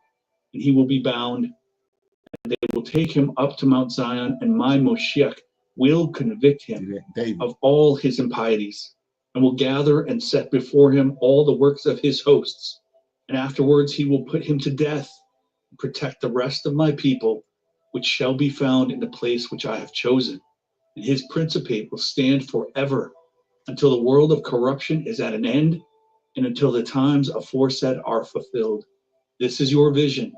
and he will be bound, and they will take him up to Mount Zion, and my Moshiach will convict him of all his impieties, and will gather and set before him all the works of his hosts. And afterwards he will put him to death, and protect the rest of my people, which shall be found in the place which I have chosen. And his principate will stand forever, until the world of corruption is at an end, and until the times aforesaid are fulfilled. This is your vision,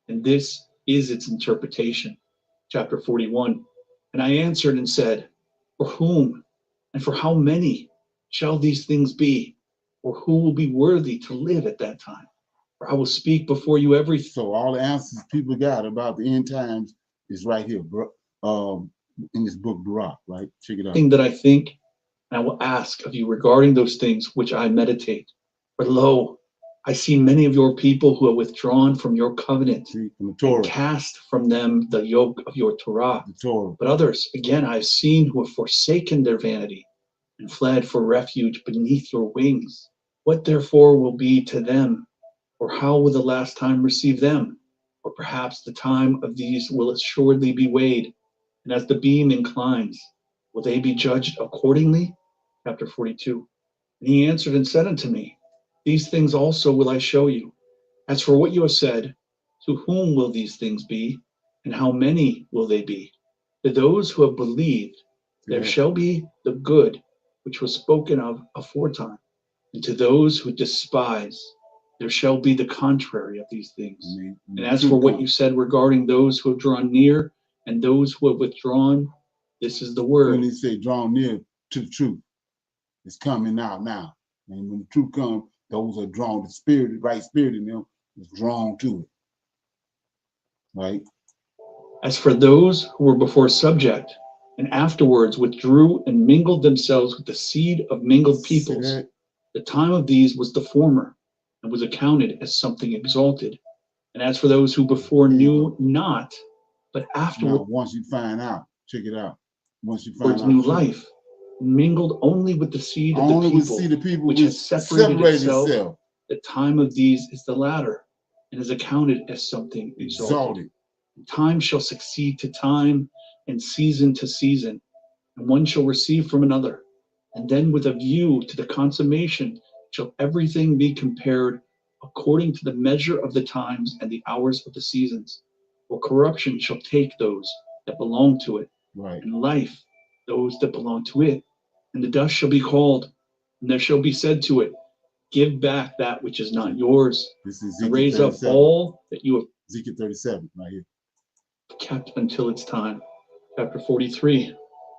and this is its interpretation. Chapter 41. And I answered and said, for whom and for how many shall these things be? Or who will be worthy to live at that time? For I will speak before you everything. So all the answers people got about the end times is right here, in this book, Barak, right? Check it out. Thing that I think, and I will ask of you regarding those things which I meditate. For lo, I see many of your people who have withdrawn from your covenant, and cast from them the yoke of your Torah. But others, again, I have seen who have forsaken their vanity and fled for refuge beneath your wings. What therefore will be to them, or how will the last time receive them? Or perhaps the time of these will assuredly be weighed, and as the beam inclines, will they be judged accordingly? Chapter 42. And he answered and said unto me, these things also will I show you. As for what you have said, to whom will these things be, and how many will they be? To those who have believed, there shall be the good which was spoken of aforetime, and to those who despise, there shall be the contrary of these things. And as for what you said regarding those who have drawn near and those who have withdrawn, this is the word. When he say drawn near to the truth, it's coming out now. And when the truth comes, those are drawn, the spirit, the right spirit in them is drawn to it. Right? As for those who were before subject, and afterwards withdrew and mingled themselves with the seed of mingled peoples, the time of these was the former, and was accounted as something exalted. And as for those who before knew not, but afterwards, now, once you find out, check it out. Once you find out new life, mingled only with the seed of the people, which has separated itself. The time of these is the latter, and is accounted as something exalted. Time shall succeed to time, and season to season, and one shall receive from another. And then with a view to the consummation shall everything be compared according to the measure of the times and the hours of the seasons. For corruption shall take those that belong to it, and life those that belong to it. And the dust shall be called, and there shall be said to it, give back that which is not yours, and raise up all that you have. Ezekiel 37, right here. Kept until its time. Chapter 43.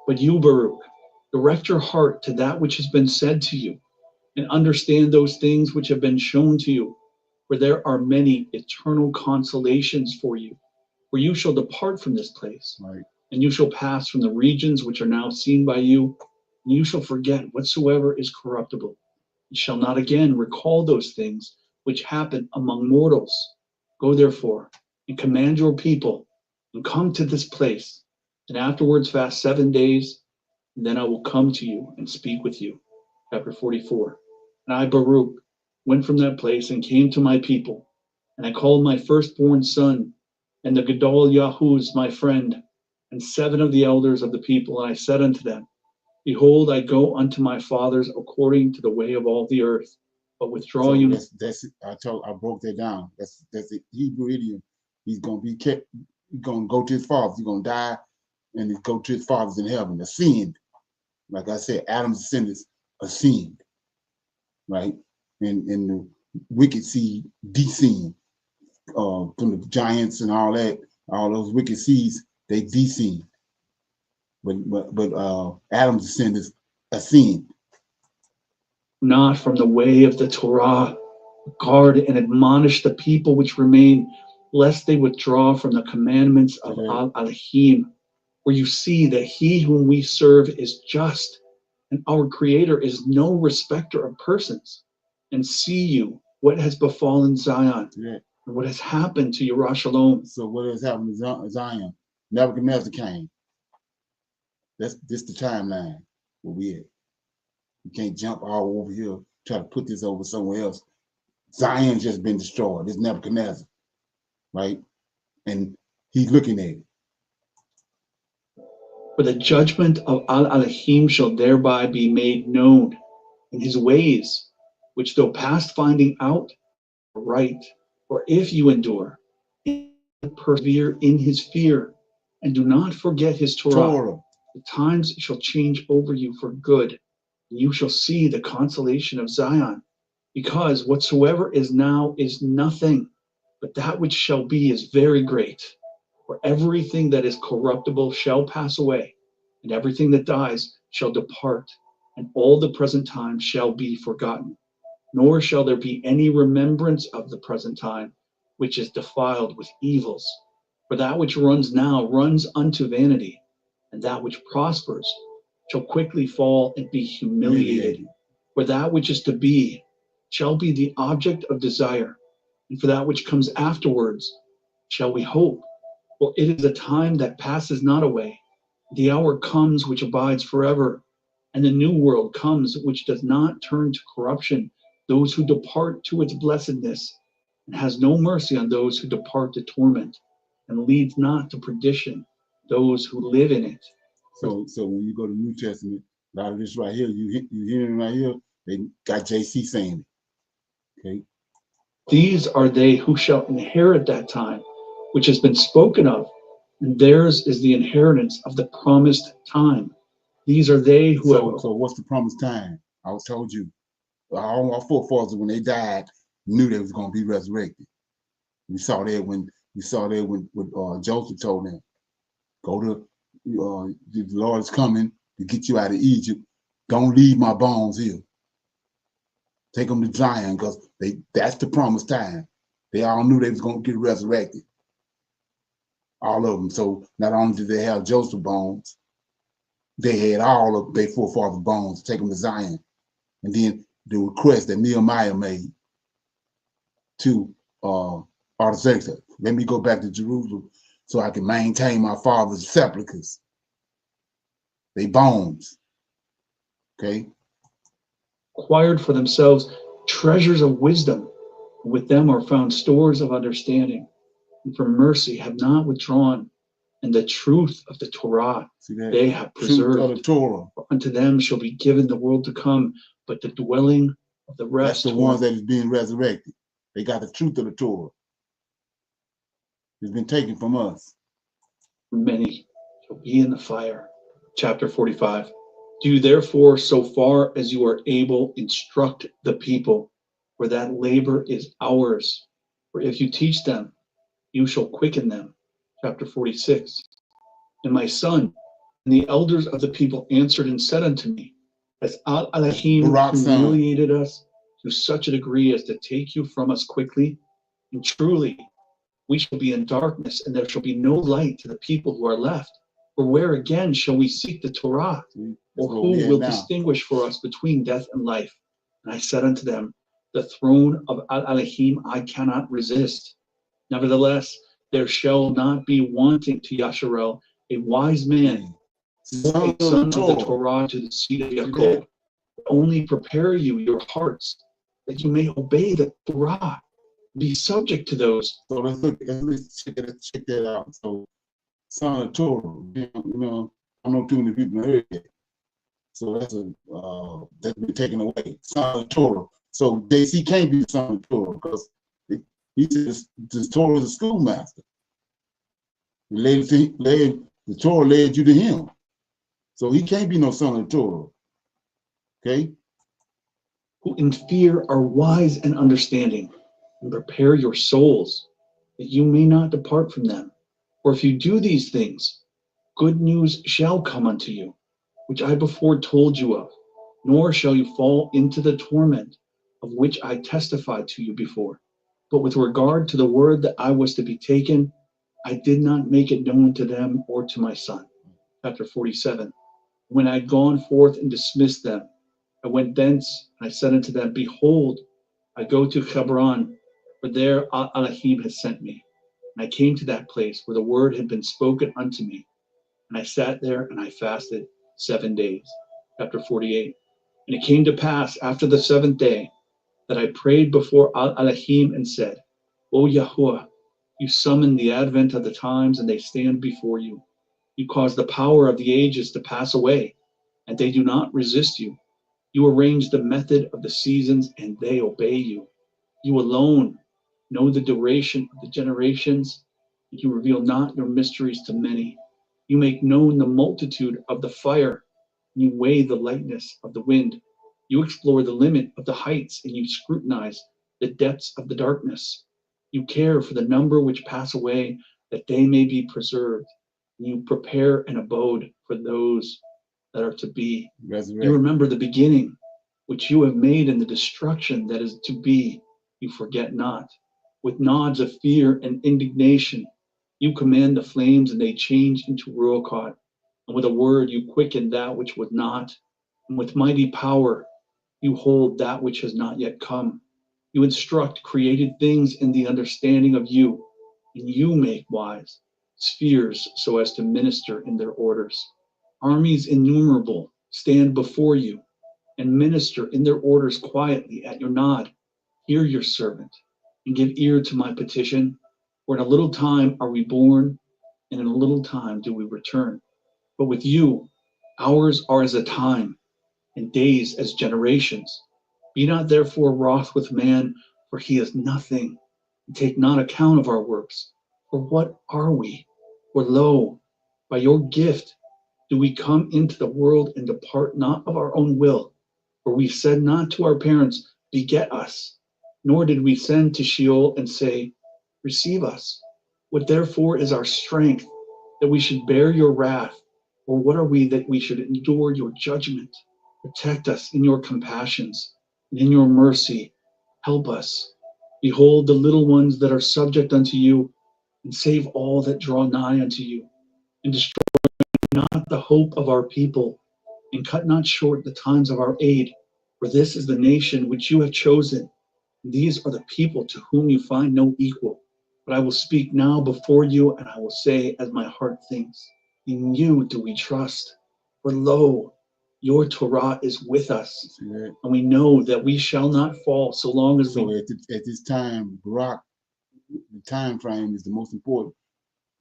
But you, Baruch, direct your heart to that which has been said to you, and understand those things which have been shown to you, for there are many eternal consolations for you. For you shall depart from this place, and you shall pass from the regions which are now seen by you, and you shall forget whatsoever is corruptible. You shall not again recall those things which happen among mortals. Go therefore, and command your people, and come to this place, and afterwards fast 7 days, and then I will come to you and speak with you. Chapter 44. And I, Baruch, went from that place and came to my people, and I called my firstborn son, and the Gadol Yahuz, my friend, and 7 of the elders of the people, and I said unto them, behold, I go unto my fathers according to the way of all the earth, but withdraw you. That's I broke that down. That's the Hebrew idiom. He's gonna be kept. He's gonna go to his fathers. He's gonna die, and he go to his fathers in heaven. Ascend, like I said, Adam's descendants ascend, right? And the wicked seed descend from the giants and all that. All those wicked seeds they descend, but Adam's descendants ascend. Not from the way of the Torah. Guard and admonish the people which remain, lest they withdraw from the commandments of Elohim. Where you see that he whom we serve is just, and our Creator is no respecter of persons. And see you what has befallen Zion, and what has happened to Yerushalayim. So what has happened to Zion? Nebuchadnezzar came. That's just the timeline where we at. You can't jump all over here, try to put this over somewhere else. Zion's just been destroyed. It's Nebuchadnezzar, right? And he's looking at it. For the judgment of Al-Alahim shall thereby be made known, in his ways, which though past finding out are right. For if you endure, persevere in his fear, and do not forget his Torah, the times shall change over you for good, and you shall see the consolation of Zion. Because whatsoever is now is nothing, but that which shall be is very great. For everything that is corruptible shall pass away, and everything that dies shall depart, and all the present time shall be forgotten. Nor shall there be any remembrance of the present time, which is defiled with evils. For that which runs now runs unto vanity, and that which prospers shall quickly fall and be humiliated. For that which is to be shall be the object of desire, and for that which comes afterwards shall we hope. For it is a time that passes not away. The hour comes which abides forever, and the new world comes which does not turn to corruption those who depart to its blessedness, and has no mercy on those who depart to torment, and leads not to perdition those who live in it. So when you go to New Testament, a lot of this right here, you hearing right here, they got JC saying it. Okay. These are they who shall inherit that time, which has been spoken of, and theirs is the inheritance of the promised time. These are they who have. So what's the promised time? I was told you, all our forefathers when they died knew they was going to be resurrected. We saw that when Joseph told them, go to the Lord is coming to get you out of Egypt. Don't leave my bones here. Take them to Zion, because that's the promised time. They all knew they was going to get resurrected. All of them. So not only did they have Joseph's bones, they had all of their forefathers' bones to take them to Zion. And then the request that Nehemiah made to Artaxerxes, let me go back to Jerusalem so I can maintain my father's sepulchres. They bones. Okay. Acquired for themselves treasures of wisdom. With them are found stores of understanding. And for mercy have not withdrawn. And the truth of the Torah they have preserved. Truth of the Torah. For unto them shall be given the world to come, but the dwelling of the rest. That's the ones that is being resurrected. They got the truth of the Torah. It's been taken from us. Many shall be in the fire. Chapter 45. Do you therefore, so far as you are able, instruct the people, for that labor is ours. For if you teach them, you shall quicken them. Chapter 46. And my son, and the elders of the people answered and said unto me, has Al-Alahim humiliated us to such a degree as to take you from us quickly? And truly, we shall be in darkness, and there shall be no light to the people who are left. For where again shall we seek the Torah? Or who will distinguish for us between death and life? And I said unto them, the throne of Al-Alahim I cannot resist. Nevertheless, there shall not be wanting to Yasharel a wise man, a son of the Torah to the seed of Yaakov. Only prepare you your hearts, that you may obey the Torah. Be subject to those. So let's check that out. So, son of Torah, I don't know too many people heard that. So that's been taken away. Son of Torah. So JC can't be the son of Torah because he says the Torah is a schoolmaster. The Torah led you to him. So he can't be no son of Torah. Okay? Who in fear are wise and understanding, and prepare your souls, that you may not depart from them. For if you do these things, good news shall come unto you, which I before told you of, nor shall you fall into the torment of which I testified to you before. But with regard to the word that I was to be taken, I did not make it known to them or to my son. Chapter 47. When I had gone forth and dismissed them, I went thence, and I said unto them, behold, I go to Hebron, for there Al-Alahim has sent me. And I came to that place where the word had been spoken unto me. And I sat there and I fasted 7 days. Chapter 48. And it came to pass after the seventh day that I prayed before Elohim and said, O Yahuwah, you summon the advent of the times and they stand before you. You cause the power of the ages to pass away, and they do not resist you. You arrange the method of the seasons, and they obey you. You alone know the duration of the generations, and you reveal not your mysteries to many. You make known the multitude of the fire, and you weigh the lightness of the wind. You explore the limit of the heights, and you scrutinize the depths of the darkness. You care for the number which pass away, that they may be preserved. And you prepare an abode for those that are to be. You remember the beginning, which you have made, and the destruction that is to be, you forget not. With nods of fear and indignation, you command the flames, and they change into ruachot. And with a word, you quicken that which was not. And with mighty power, you hold that which has not yet come. You instruct created things in the understanding of you, and you make wise spheres so as to minister in their orders. Armies innumerable stand before you and minister in their orders quietly at your nod. Hear your servant and give ear to my petition. For in a little time are we born, and in a little time do we return. But with you, hours are as a time, and days as generations. Be not therefore wroth with man, for he is nothing, and take not account of our works. For what are we? For lo, by your gift do we come into the world and depart not of our own will. For we said not to our parents, beget us, nor did we send to Sheol and say, receive us. What therefore is our strength, that we should bear your wrath? Or what are we that we should endure your judgment? Protect us in your compassions, and in your mercy help us. Behold the little ones that are subject unto you, and save all that draw nigh unto you, and destroy not the hope of our people, and cut not short the times of our aid. For this is the nation which you have chosen, and these are the people to whom you find no equal. But I will speak now before you, and I will say as my heart thinks. In you do we trust. For lo, your Torah is with us, and we know that we shall not fall so long as so at this time, Barak, the time frame is the most important.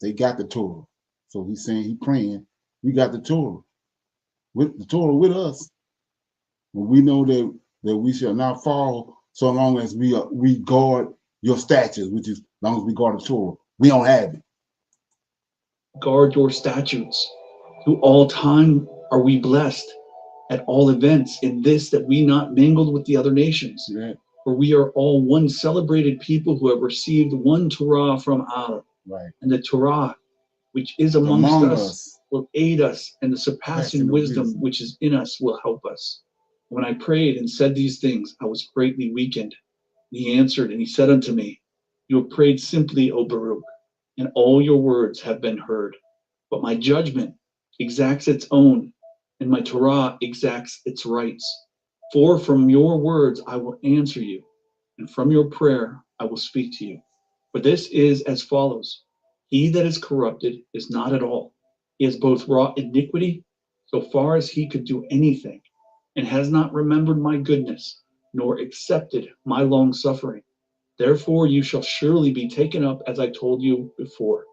They got the Torah. So he's saying, he's praying, we got the Torah. With the Torah with us. And we know that we shall not fall so long as we guard your statutes, which is as long as we guard the Torah. We don't have it. Guard your statutes. Through all time are we blessed, at all events, in this that we not mingled with the other nations. Right. For we are all one celebrated people who have received one Torah from Allah. Right. And the Torah, which is amongst us, will aid us, and the surpassing wisdom which is in us will help us. When I prayed and said these things, I was greatly weakened. And he answered, and he said unto me, you have prayed simply, O Baruch, and all your words have been heard. But my judgment exacts its own, and my Torah exacts its rights. For from your words I will answer you, and from your prayer I will speak to you. For this is as follows. He that is corrupted is not at all. He has both wrought iniquity, so far as he could do anything, and has not remembered my goodness, nor accepted my long suffering. Therefore you shall surely be taken up, as I told you before.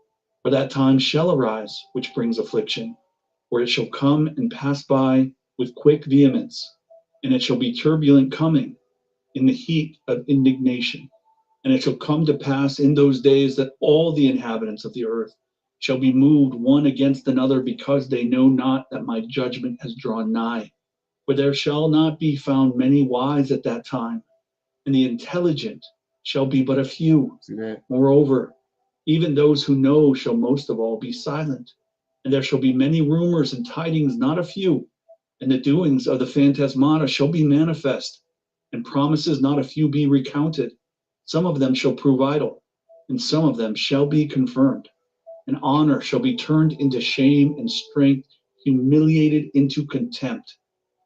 For that time shall arise, which brings affliction, where it shall come and pass by with quick vehemence, and it shall be turbulent coming in the heat of indignation. And it shall come to pass in those days that all the inhabitants of the earth shall be moved one against another, because they know not that my judgment has drawn nigh. For there shall not be found many wise at that time, and the intelligent shall be but a few. Moreover, even those who know shall most of all be silent, and there shall be many rumors and tidings, not a few, and the doings of the phantasmata shall be manifest, and promises not a few be recounted. Some of them shall prove idle, and some of them shall be confirmed. And honor shall be turned into shame, and strength humiliated into contempt.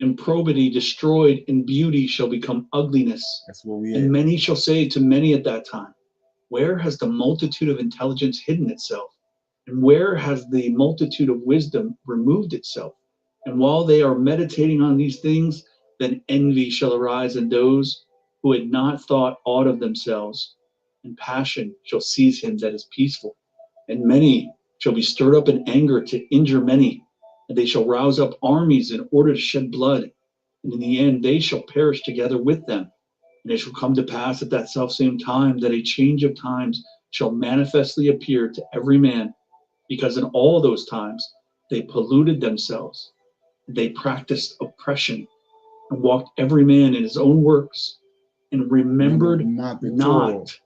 And probity destroyed, and beauty shall become ugliness. That's what we And many shall say to many at that time, where has the multitude of intelligence hidden itself? And where has the multitude of wisdom removed itself? And while they are meditating on these things, then envy shall arise in those who had not thought aught of themselves, and passion shall seize him that is peaceful. And many shall be stirred up in anger to injure many, and they shall rouse up armies in order to shed blood. And in the end they shall perish together with them. And it shall come to pass at that selfsame time that a change of times shall manifestly appear to every man, because in all those times they polluted themselves, they practiced oppression, and walked every man in his own works, and remembered not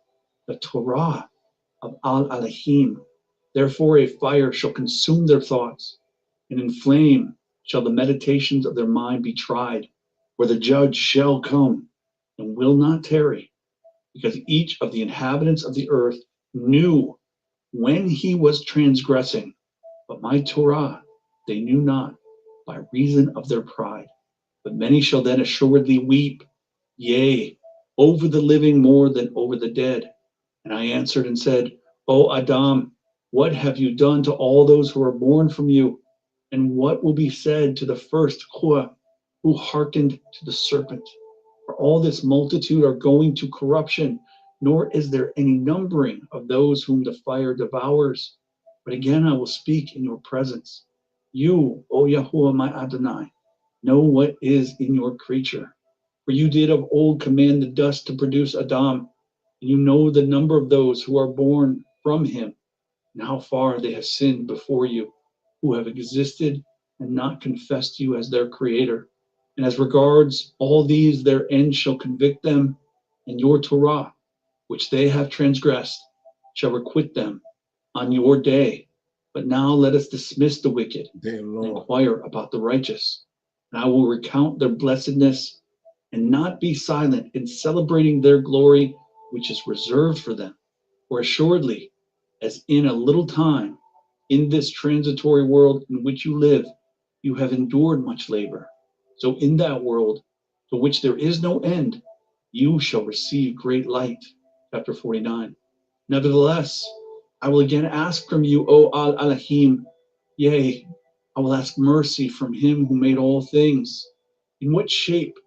the Torah of Al-Alahim. Therefore a fire shall consume their thoughts, and in flame shall the meditations of their mind be tried, where the judge shall come and will not tarry, because each of the inhabitants of the earth knew when he was transgressing, but my Torah they knew not, by reason of their pride. But many shall then assuredly weep, yea, over the living more than over the dead. And I answered and said, O Adam, what have you done to all those who are born from you? And what will be said to the first Chua, who hearkened to the serpent? For all this multitude are going to corruption, nor is there any numbering of those whom the fire devours. But again I will speak in your presence. You, O Yahuwah my Adonai, know what is in your creature. For you did of old command the dust to produce Adam, and you know the number of those who are born from him, and how far they have sinned before you, who have existed and not confessed you as their creator. And as regards all these, their end shall convict them, and your Torah, which they have transgressed, shall requite them on your day. But now let us dismiss the wicked and inquire about the righteous. And I will recount their blessedness and not be silent in celebrating their glory, which is reserved for them. For assuredly, as in a little time, in this transitory world in which you live, you have endured much labor. So in that world, to which there is no end, you shall receive great light. Chapter 49. Nevertheless, I will again ask from you, O Al-Alahim, yea, I will ask mercy from him who made all things. In what shape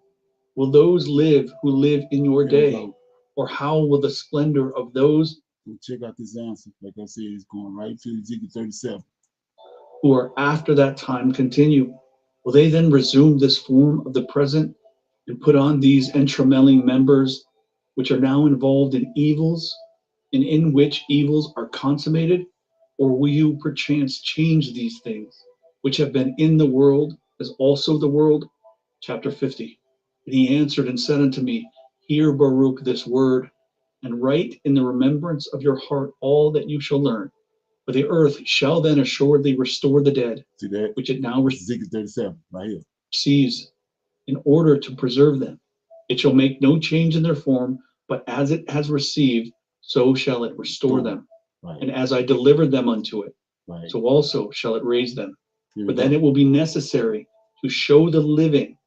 will those live who live in your day? Or how will the splendor of those check out this answer? Like I said, it's going right to Ezekiel 37. Who are after that time continue? Will they then resume this form of the present and put on these entremelling members, which are now involved in evils, and in which evils are consummated? Or will you perchance change these things, which have been in the world, as also the world? Chapter 50. And he answered and said unto me, Hear, Baruch, this word, and write in the remembrance of your heart all that you shall learn. For the earth shall then assuredly restore the dead, See that? which it now Ezekiel 37, right here. receives, in order to preserve them. It shall make no change in their form, but as it has received, so shall it restore them. Right. And as I delivered them unto it, Right. so also shall it raise them. Here But we then go. it will be necessary to show the living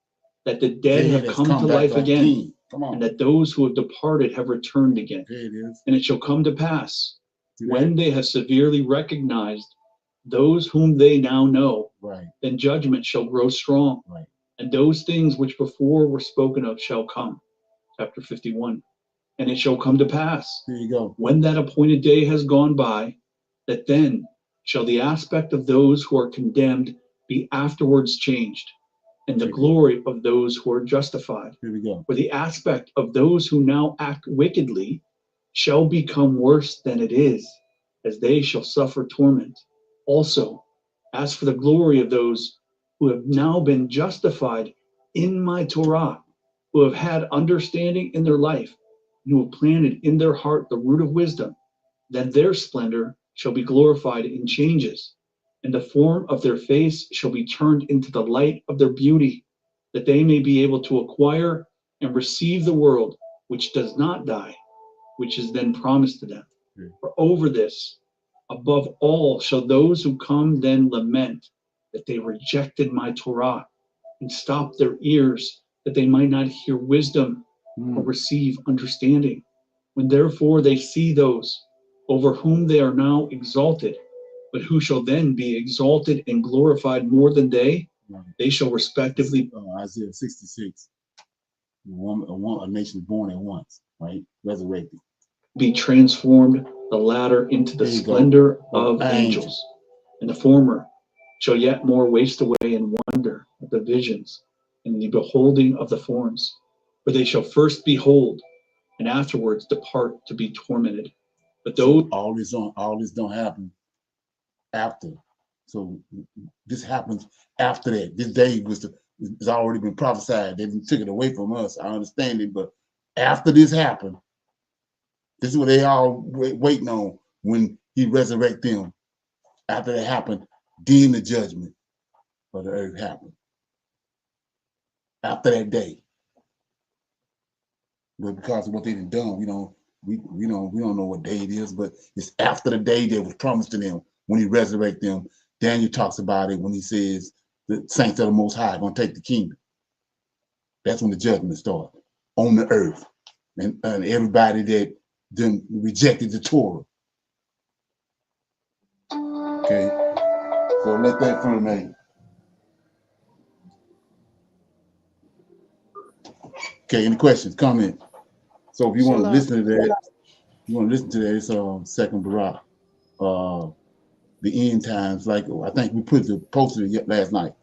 that the dead have has come to back life like again, king. Come on. and that those who have departed have returned again. There it is. And it shall come to pass, See that? when they have severely recognized those whom they now know, Right. then judgment shall grow strong, Right. and those things which before were spoken of shall come. Chapter 51. And it shall come to pass, Here you go. when that appointed day has gone by, that then shall the aspect of those who are condemned be afterwards changed, and the Here we go. glory of those who are justified. Here we go. For the aspect of those who now act wickedly shall become worse than it is, as they shall suffer torment. Also, as for the glory of those who have now been justified in my Torah, who have had understanding in their life, and who have planted in their heart the root of wisdom, then their splendor shall be glorified in changes, and the form of their face shall be turned into the light of their beauty, that they may be able to acquire and receive the world which does not die, which is then promised to them. For over this, above all, shall those who come then lament that they rejected my Torah and stopped their ears, that they might not hear wisdom or receive understanding. When therefore they see those over whom they are now exalted, But who shall then be exalted and glorified more than they? They shall respectively. Isaiah 66. A nation born at once, right? Resurrected. Be transformed, the latter into the splendor of angels, and the former shall yet more waste away in wonder at the visions and the beholding of the forms. For they shall first behold, and afterwards depart to be tormented. But those all this don't happen after. So this happens after that. This day it's already been prophesied. They took it away from us. I understand it, but after this happened, this is what they all waiting on when he resurrect them. After that happened, then the judgment of the earth happened. After that day. But because of what they done, we don't know what day it is, but it's after the day that was promised to them when he resurrect them. Daniel talks about it when he says the saints of the Most High are going to take the kingdom. That's when the judgment starts on the earth, and everybody that then rejected the Torah. Okay, so let that fruminate. Okay, any questions, comments? So if you want to listen to that, it's Second Barak, the end times. Like I think we posted it last night.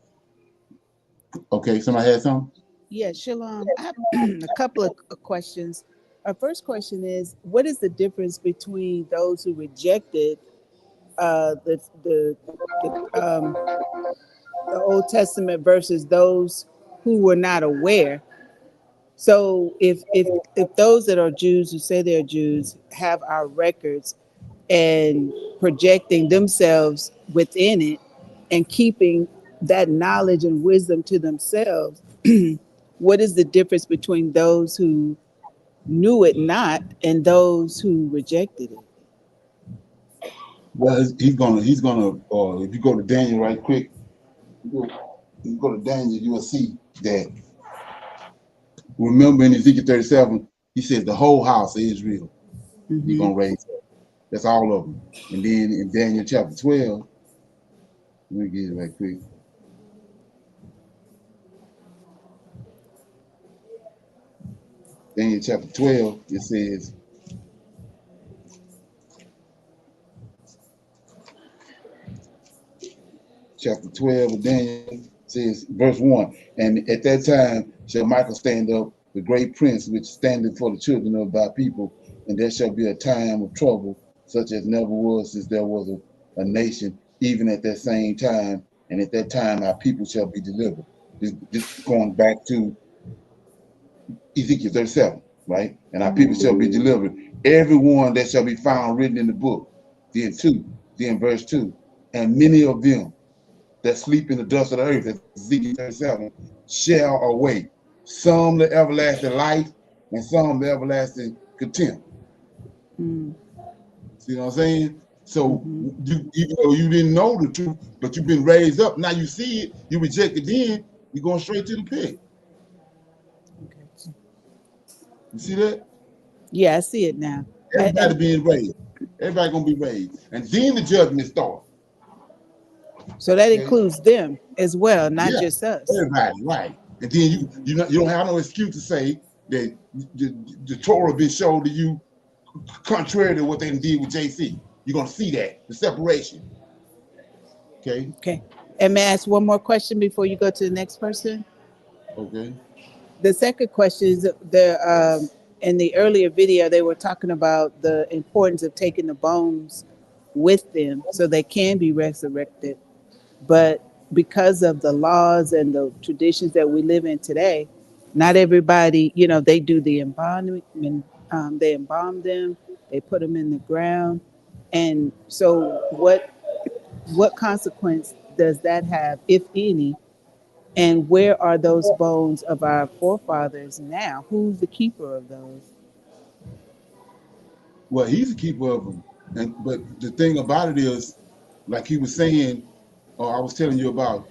Okay, somebody had something? Yeah, Shalom. I have a couple of questions. Our first question is, what is the difference between those who rejected the Old Testament versus those who were not aware? So if those that are Jews who say they're Jews have our records and projecting themselves within it and keeping that knowledge and wisdom to themselves, what is the difference between those who knew it not and those who rejected it? Well, he's gonna if you go to Daniel right quick, you go to Daniel, you will see that. Remember in Ezekiel 37, he says the whole house of Israel, you're gonna raise up. That's all of them. And then in Daniel chapter 12, let me get it right quick. Daniel chapter 12, it says, chapter 12 of Daniel says, verse 1, and at that time shall Michael stand up, the great prince which standeth for the children of thy people, and there shall be a time of trouble, such as never was since there was a nation, even at that same time, and at that time our people shall be delivered. This going back to Ezekiel 37, right? And our people shall be delivered. Everyone that shall be found written in the book. Then verse 2, and many of them that sleep in the dust of the earth, as Ezekiel 37, shall awake. Some the everlasting life, and some the everlasting contempt. See what I'm saying? So you, even though you didn't know the truth, but you've been raised up. Now you see it, you reject it, then you're going straight to the pit. You see that? Yeah, I see it now. Everybody being raised. Everybody gonna be raised, and then the judgment starts. So that includes them as well, not just us. Everybody, right? And then you don't have no excuse to say that the Torah been shown to you contrary to what they did with JC. You're gonna see that the separation. Okay. Okay. And may I ask one more question before you go to the next person? Okay. The second question is in the earlier video they were talking about the importance of taking the bones with them so they can be resurrected. But because of the laws and the traditions that we live in today, not everybody, they do the embalming, they embalm them, they put them in the ground. And so what consequence does that have, if any? And where are those bones of our forefathers now? Who's the keeper of those? Well, he's a keeper of them. But the thing about it is, like he was saying, I was telling you about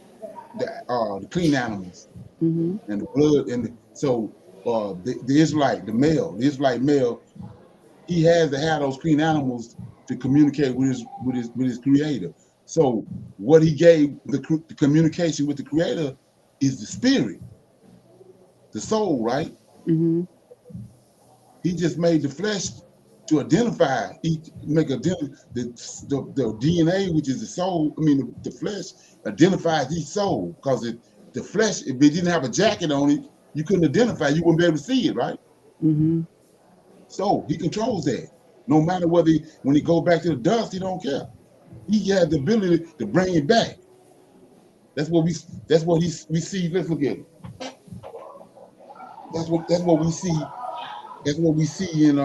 the clean animals and the blood, and so the Israelite male, he has to have those clean animals to communicate with his creator. So what he gave the communication with the Creator is the spirit, the soul, right? Mm-hmm. He just made the flesh to identify, the DNA, which is the soul. I mean, the flesh identifies each soul, because the flesh, if it didn't have a jacket on it, you couldn't identify. You wouldn't be able to see it, right? Mm-hmm. So he controls that. No matter whether when he go back to the dust, he don't care. He has the ability to bring it back. That's what we. That's what we see. Let's look at it. That's what we see. That's what we see in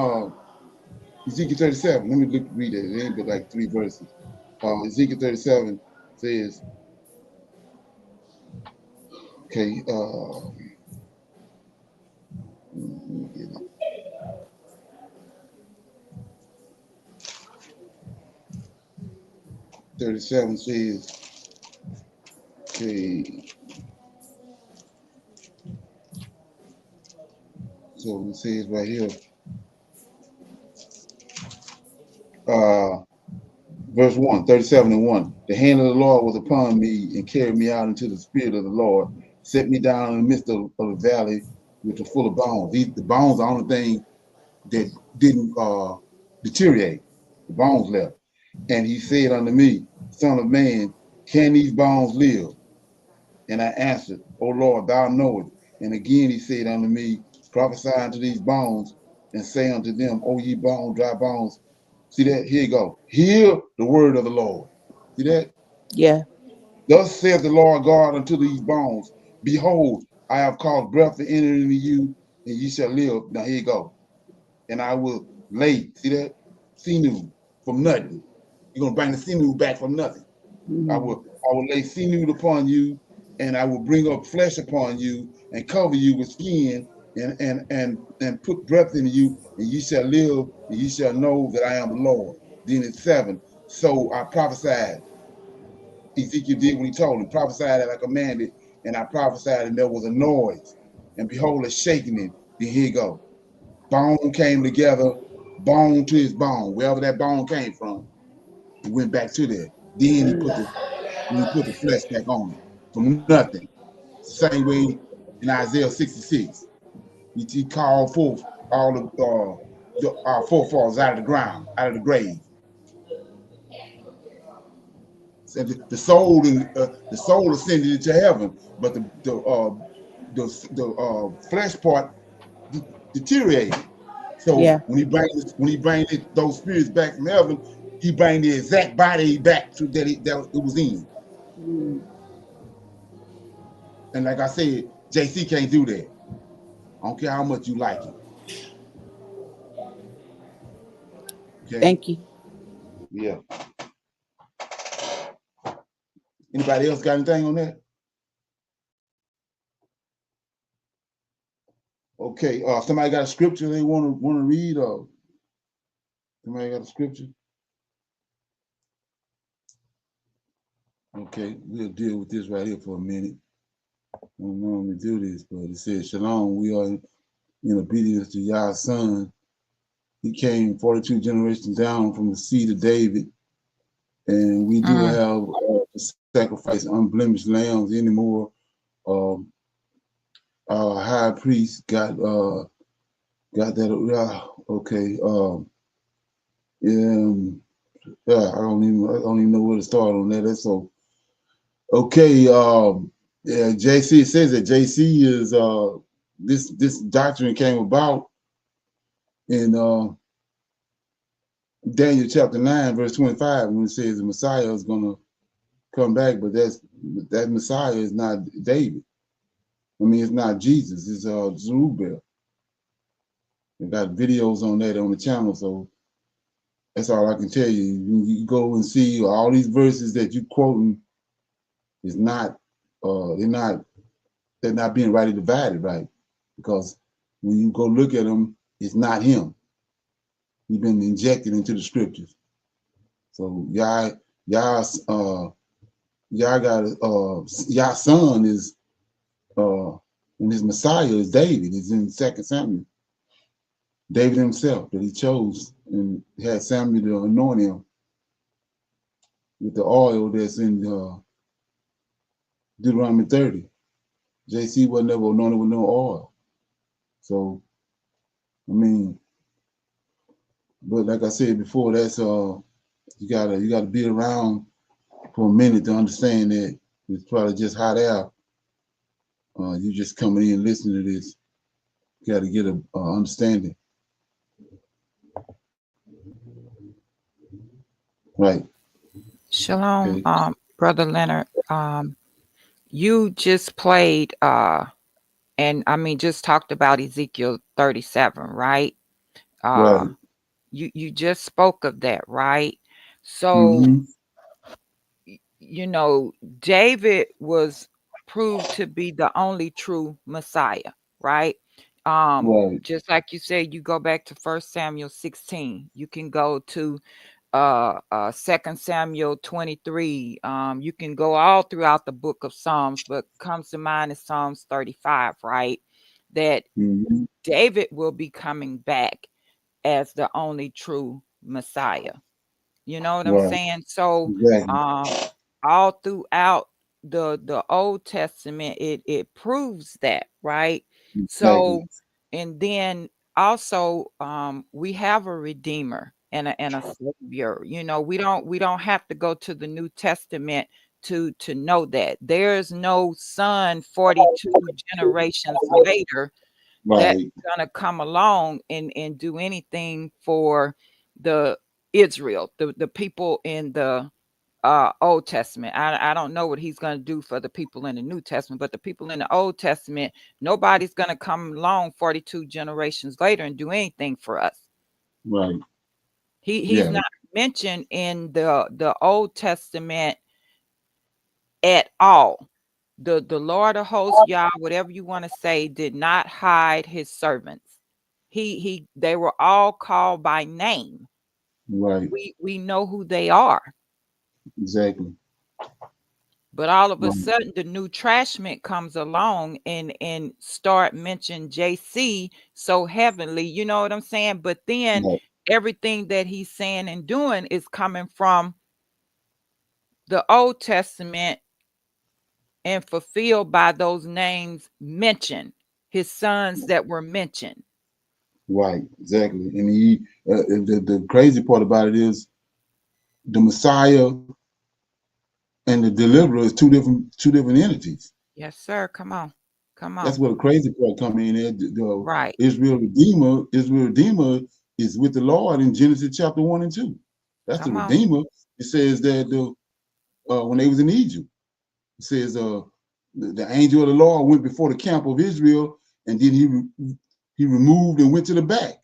Ezekiel 37. Let me read it. It ain't but like 3 verses. Ezekiel 37 says, okay, let me get it. 37 says, okay, so it says right here, verse 1, 37 and 1. The hand of the Lord was upon me and carried me out into the spirit of the Lord, set me down in the midst of the valley, which was full of bones. The bones are the only thing that didn't deteriorate. The bones left. And he said unto me, Son of man, can these bones live? And I answered, O Lord, thou knowest. And again he said unto me, prophesy unto these bones, and say unto them, O ye bones, dry bones. See that? Here you go. Hear the word of the Lord. See that? Yeah. Thus saith the Lord God unto these bones, behold, I have caused breath to enter into you, and ye shall live. Now here you go. And I will lay, see that? Sinew from nothing. You're gonna bring the sinew back from nothing. Mm-hmm. I will lay sinew upon you, and I will bring up flesh upon you, and cover you with skin, and put breath in you, and ye shall live, and ye shall know that I am the Lord. Then it's 7. So I prophesied. Ezekiel did what he told him, prophesied as I commanded, and I prophesied, and there was a noise, and behold, a shaking. Then here you go. Bone came together, bone to his bone, wherever that bone came from, it went back to there. Then he put the flesh back on it from nothing. Same way in Isaiah 66, he called forth all of our forefathers out of the ground, out of the grave. So the soul ascended into heaven, but the flesh part deteriorated. So Yeah. when he brings those spirits back from heaven, he brings the exact body back to that it was in. Mm-hmm. And like I said, JC can't do that. I don't care how much you like him. Okay? Thank you. Yeah. Anybody else got anything on that? Okay. Somebody got a scripture they want to read, or somebody got a scripture? Okay, we'll deal with this right here for a minute. I don't normally do this, but it says, Shalom, we are in obedience to Yah's son. He came 42 generations down from the seed of David, and we do have to sacrifice unblemished lambs anymore. Our high priest got that. Okay. Yeah. I don't even know where to start on that. That's so okay. Yeah. JC says that JC is this doctrine came about in Daniel chapter 9, verse 25, when it says the Messiah is gonna come back, but that Messiah is not David. I mean, it's not Jesus. It's Zerubbabel. They got videos on that on the channel, so that's all I can tell you. You go and see all these verses that you quoting is not they're not being rightly divided, right? Because when you go look at them, it's not him. He's been injected into the scriptures. So y'all Yah's son is and his Messiah is David. It's in 2 Samuel. David himself that he chose and had Samuel to anoint him. with the oil that's in Deuteronomy 30. JC wasn't ever anointed with no oil. So, I mean, but like I said before, that's you gotta be around for a minute to understand that it's probably just hot air. You just coming in listening to this. You got to get a understanding. Right. Shalom, Okay. Brother Leonard. You just played and I mean just talked about Ezekiel 37, right? Right. You just spoke of that, right? So, Mm-hmm. you know, David was proved to be the only true Messiah, right? Right. Just like you said, you go back to 1 Samuel 16. You can go to 2 Samuel 23. You can go all throughout the book of Psalms, but comes to mind is Psalms 35, right? That Mm-hmm. David will be coming back as the only true Messiah. You know what I'm Right. saying? So Exactly. all throughout the Old Testament, it proves that, right? Exactly. So, and then also we have a redeemer and a savior. You know, we don't have to go to the New Testament to know that. There's no son 42 generations later that's Right. gonna come along and do anything for the Israel, the people in the Old Testament. I don't know what he's gonna do for the people in the New Testament, but the people in the Old Testament, nobody's gonna come along 42 generations later and do anything for us. Right. He's Yeah. not mentioned in the Old Testament at all. The Lord of hosts, Yah, whatever you want to say, did not hide his servants. They were all called by name. Right. We know who they are. Exactly. But all of a Right. sudden the new trashman comes along and start mentioning JC so heavenly, you know what I'm saying? But then Right. everything that he's saying and doing is coming from the Old Testament and fulfilled by those names mentioned, his sons that were mentioned. Right. Exactly. And the crazy part about it is the Messiah and the deliverer is two different entities. Yes, sir. Come on. Come That's on. where the crazy part come in. The Right. Israel Redeemer is with the Lord in Genesis chapter 1 and 2. That's the Come on. Redeemer. It says that when they was in Egypt, it says the angel of the Lord went before the camp of Israel, and then he removed and went to the back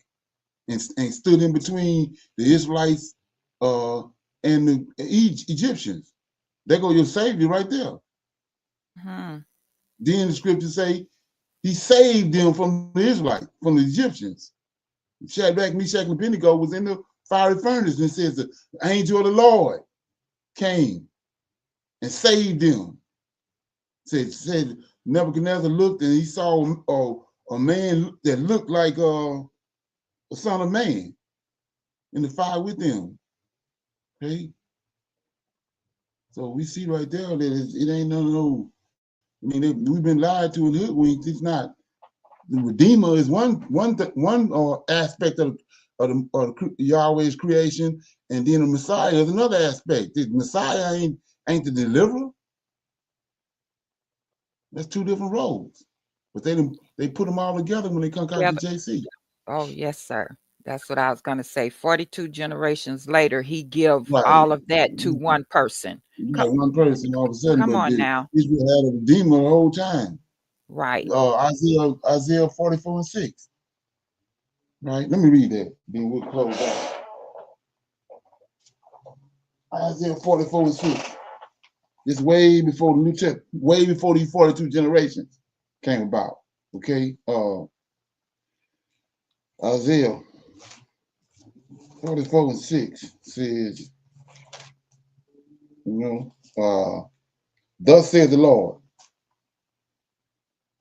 and stood in between the Israelites and the Egyptians. There go your Savior right there. Hmm. Then the scriptures say he saved them from the Israelites, from the Egyptians. Shadrach, Meshach, and Abednego was in the fiery furnace, and it says the angel of the Lord came and saved them. Said Nebuchadnezzar looked and he saw a man that looked like a son of man in the fire with them. Okay, so we see right there that it ain't none of those. I mean, we've been lied to and hoodwinked. It's not. The Redeemer is one aspect of Yahweh's creation, and then the Messiah is another aspect. The Messiah ain't the deliverer. That's two different roles. But they put them all together when they concocted Together. JC. Oh, yes, sir. That's what I was going to say. 42 generations later, he give Right. all of that to one person. Like one person all of a sudden, Come but on now. Israel had a Redeemer the whole time. Right. Isaiah 44 and 6. Right. Let me read that. Then we'll close out. Isaiah 44 and 6. This way before the New Testament, way before these 42 generations came about. Okay. Isaiah 44 and 6 says, thus says the Lord,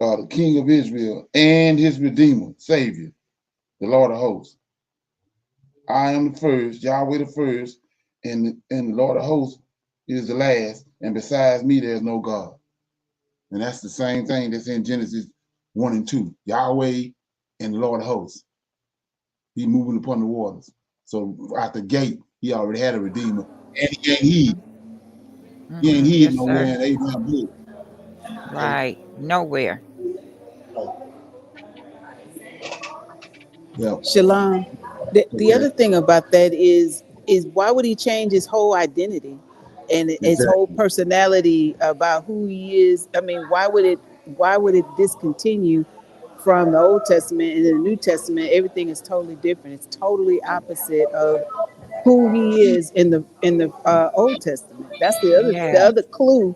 the King of Israel and his Redeemer, Savior, the Lord of hosts. I am the first, Yahweh the first, and the Lord of hosts, is the last, and besides me, there's no God. And that's the same thing that's in Genesis 1 and 2. Yahweh and the Lord of hosts. He moving upon the waters. So out the gate, he already had a redeemer. And he ain't hid. He ain't hid Yes, nowhere sir. in Abraham's book. Okay. Right. Nowhere. Yeah. Shalom. The Okay. other thing about that is why would he change his whole identity and his whole Exactly. personality about who he is? I mean, why would it discontinue from the Old Testament and in the New Testament? Everything is totally different. It's totally opposite of who he is in the Old Testament. That's the Yeah. other clue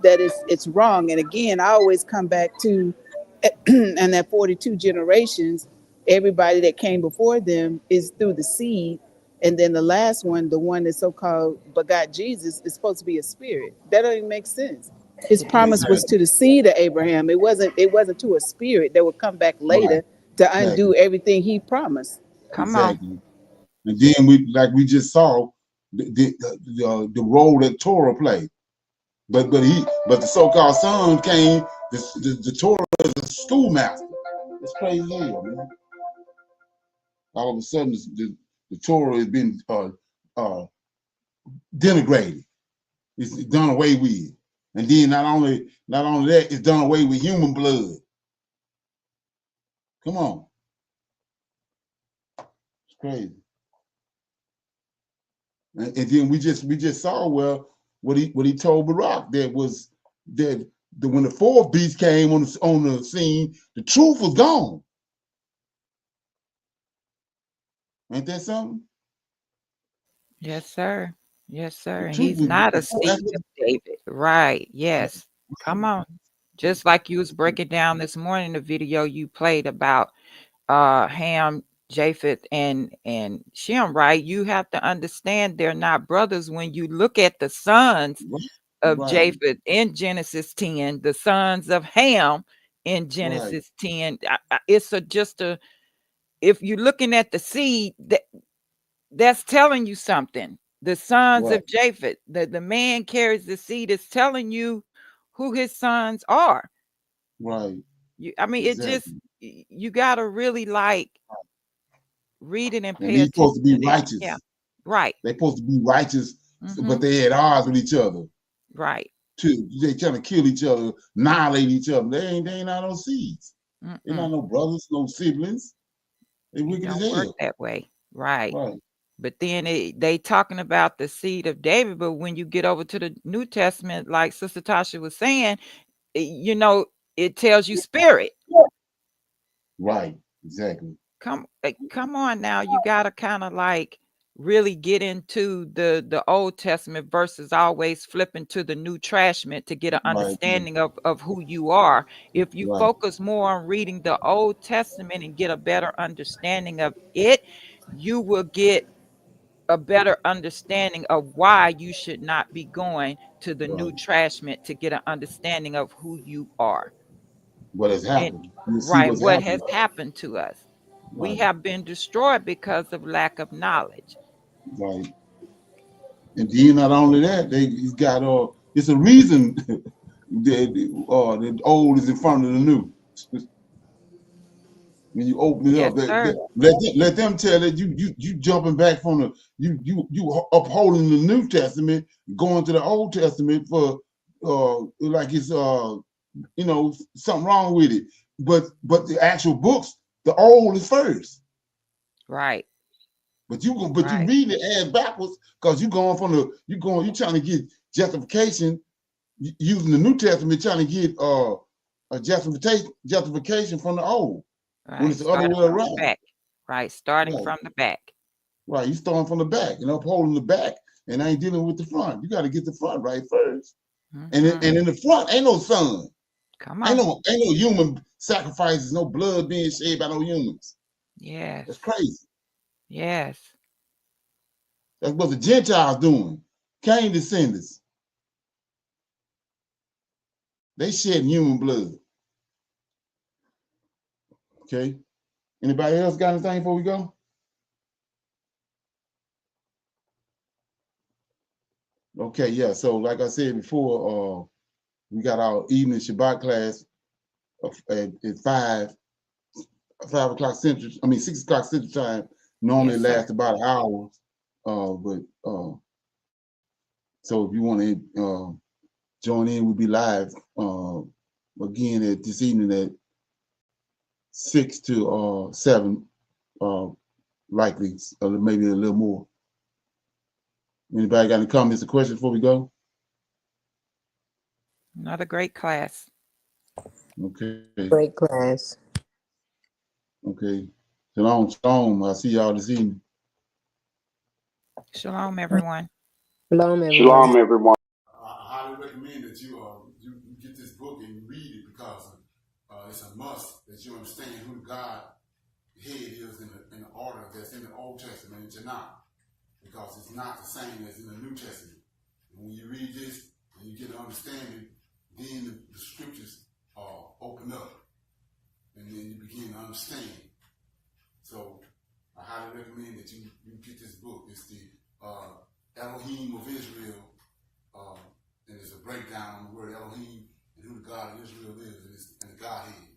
that it's wrong. And again, I always come back to and that 42 generations, everybody that came before them is through the seed. And then the last one, the one that's so-called begot Jesus, is supposed to be a spirit. That doesn't even make sense. His It does promise not. was to the seed of Abraham. It wasn't to a spirit that would come back Right. later to undo Exactly. everything he promised. Come on. Exactly. And then we just saw the role that Torah played. But the so-called son came. The Torah is a schoolmaster. It's crazy as hell, man. All of a sudden, the Torah has been denigrated. It's done away with, and then not only that, it's done away with human blood. Come on, it's crazy. And then we just saw what he told Barak that when the fourth beast came on the scene, the truth was gone. Ain't that something? Yes, sir. Yes, The sir. And truth he's was not a that's seed of David. Right. Yes. Come on. Just like you was breaking down this morning, the video you played about Ham, Japheth, and Shem, right? You have to understand they're not brothers when you look at the sons of right, Japheth in Genesis 10, the sons of Ham in right, Genesis 10. It's just a if you're looking at the seed, that's telling you something. The sons right, of Japheth, the man carries the seed, is telling you who his sons are. right, I mean, it just exactly. you gotta really like read it and And pay they're supposed to be attention. Yeah, righteous. right. They're supposed to be righteous, but Mm-hmm. they had odds with each other. Right. Too. They trying to kill each other, annihilate each other. They ain't not no seeds. They're not Mm-mm. no brothers, no siblings. They It wicked as don't work hell. that way. Right. Right, But then they talking about the seed of David, but when you get over to the New Testament, like Sister Tasha was saying, you know, it tells you spirit. right, exactly. Come on now, you gotta kind of like really get into the Old Testament versus always flipping to the New Testament to get an Right, understanding of who you are. If you right, focus more on reading the Old Testament and get a better understanding of it, you will get a better understanding of why you should not be going to the New right. Testament to get an understanding of who you are. What has And happened? You see right, what's what happened. has happened to us? We Right, have been destroyed because of lack of knowledge. right. And then not only that, he's got it's a reason that the old is in front of the new. When you open it Yes, up, sir. let them tell it. You jumping back from the you upholding the New Testament, going to the Old Testament for like it's something wrong with it. But the actual books, the old is first. Right, But you right, read it ass backwards because you trying to get justification using the New Testament, trying to get a justification from the old when right. it's the other Starting way from the around. back. Right, starting Right, from the back. right. You starting from the back and upholding the back, and I ain't dealing with the front. You got to get the front right first. And Hmm. in the front ain't no son, Come ain't on. no human sacrifices, no blood being shed by no humans. Yes, That's crazy. yes. That's what the Gentiles doing. Cain descendants, they shedding human blood. Okay. Anybody else got anything before we go? Okay, yeah. So like I said before, we got our evening Shabbat class at 5 o'clock Central. I mean 6 o'clock Central Time. Normally Yes, it sir. lasts about an hour. But so if you want to join in, we'll be live again at this evening at 6 to 7, likely, maybe a little more. Anybody got any comments or questions before we go? Another great class. Okay. Great class. Okay. Shalom, shalom. I'll see y'all this evening. Shalom, everyone. Shalom, everyone. Shalom, everyone. I highly recommend that you get this book and you read it because it's a must that you understand who the God head is in the order that's in the Old Testament and Tanakh, because it's not the same as in the New Testament. And when you read this and you get an understanding, then the scriptures open up and then you begin to understand. So I highly recommend that you get this book. It's the Elohim of Israel, and it's a breakdown on the word Elohim and who the God of Israel is and the Godhead.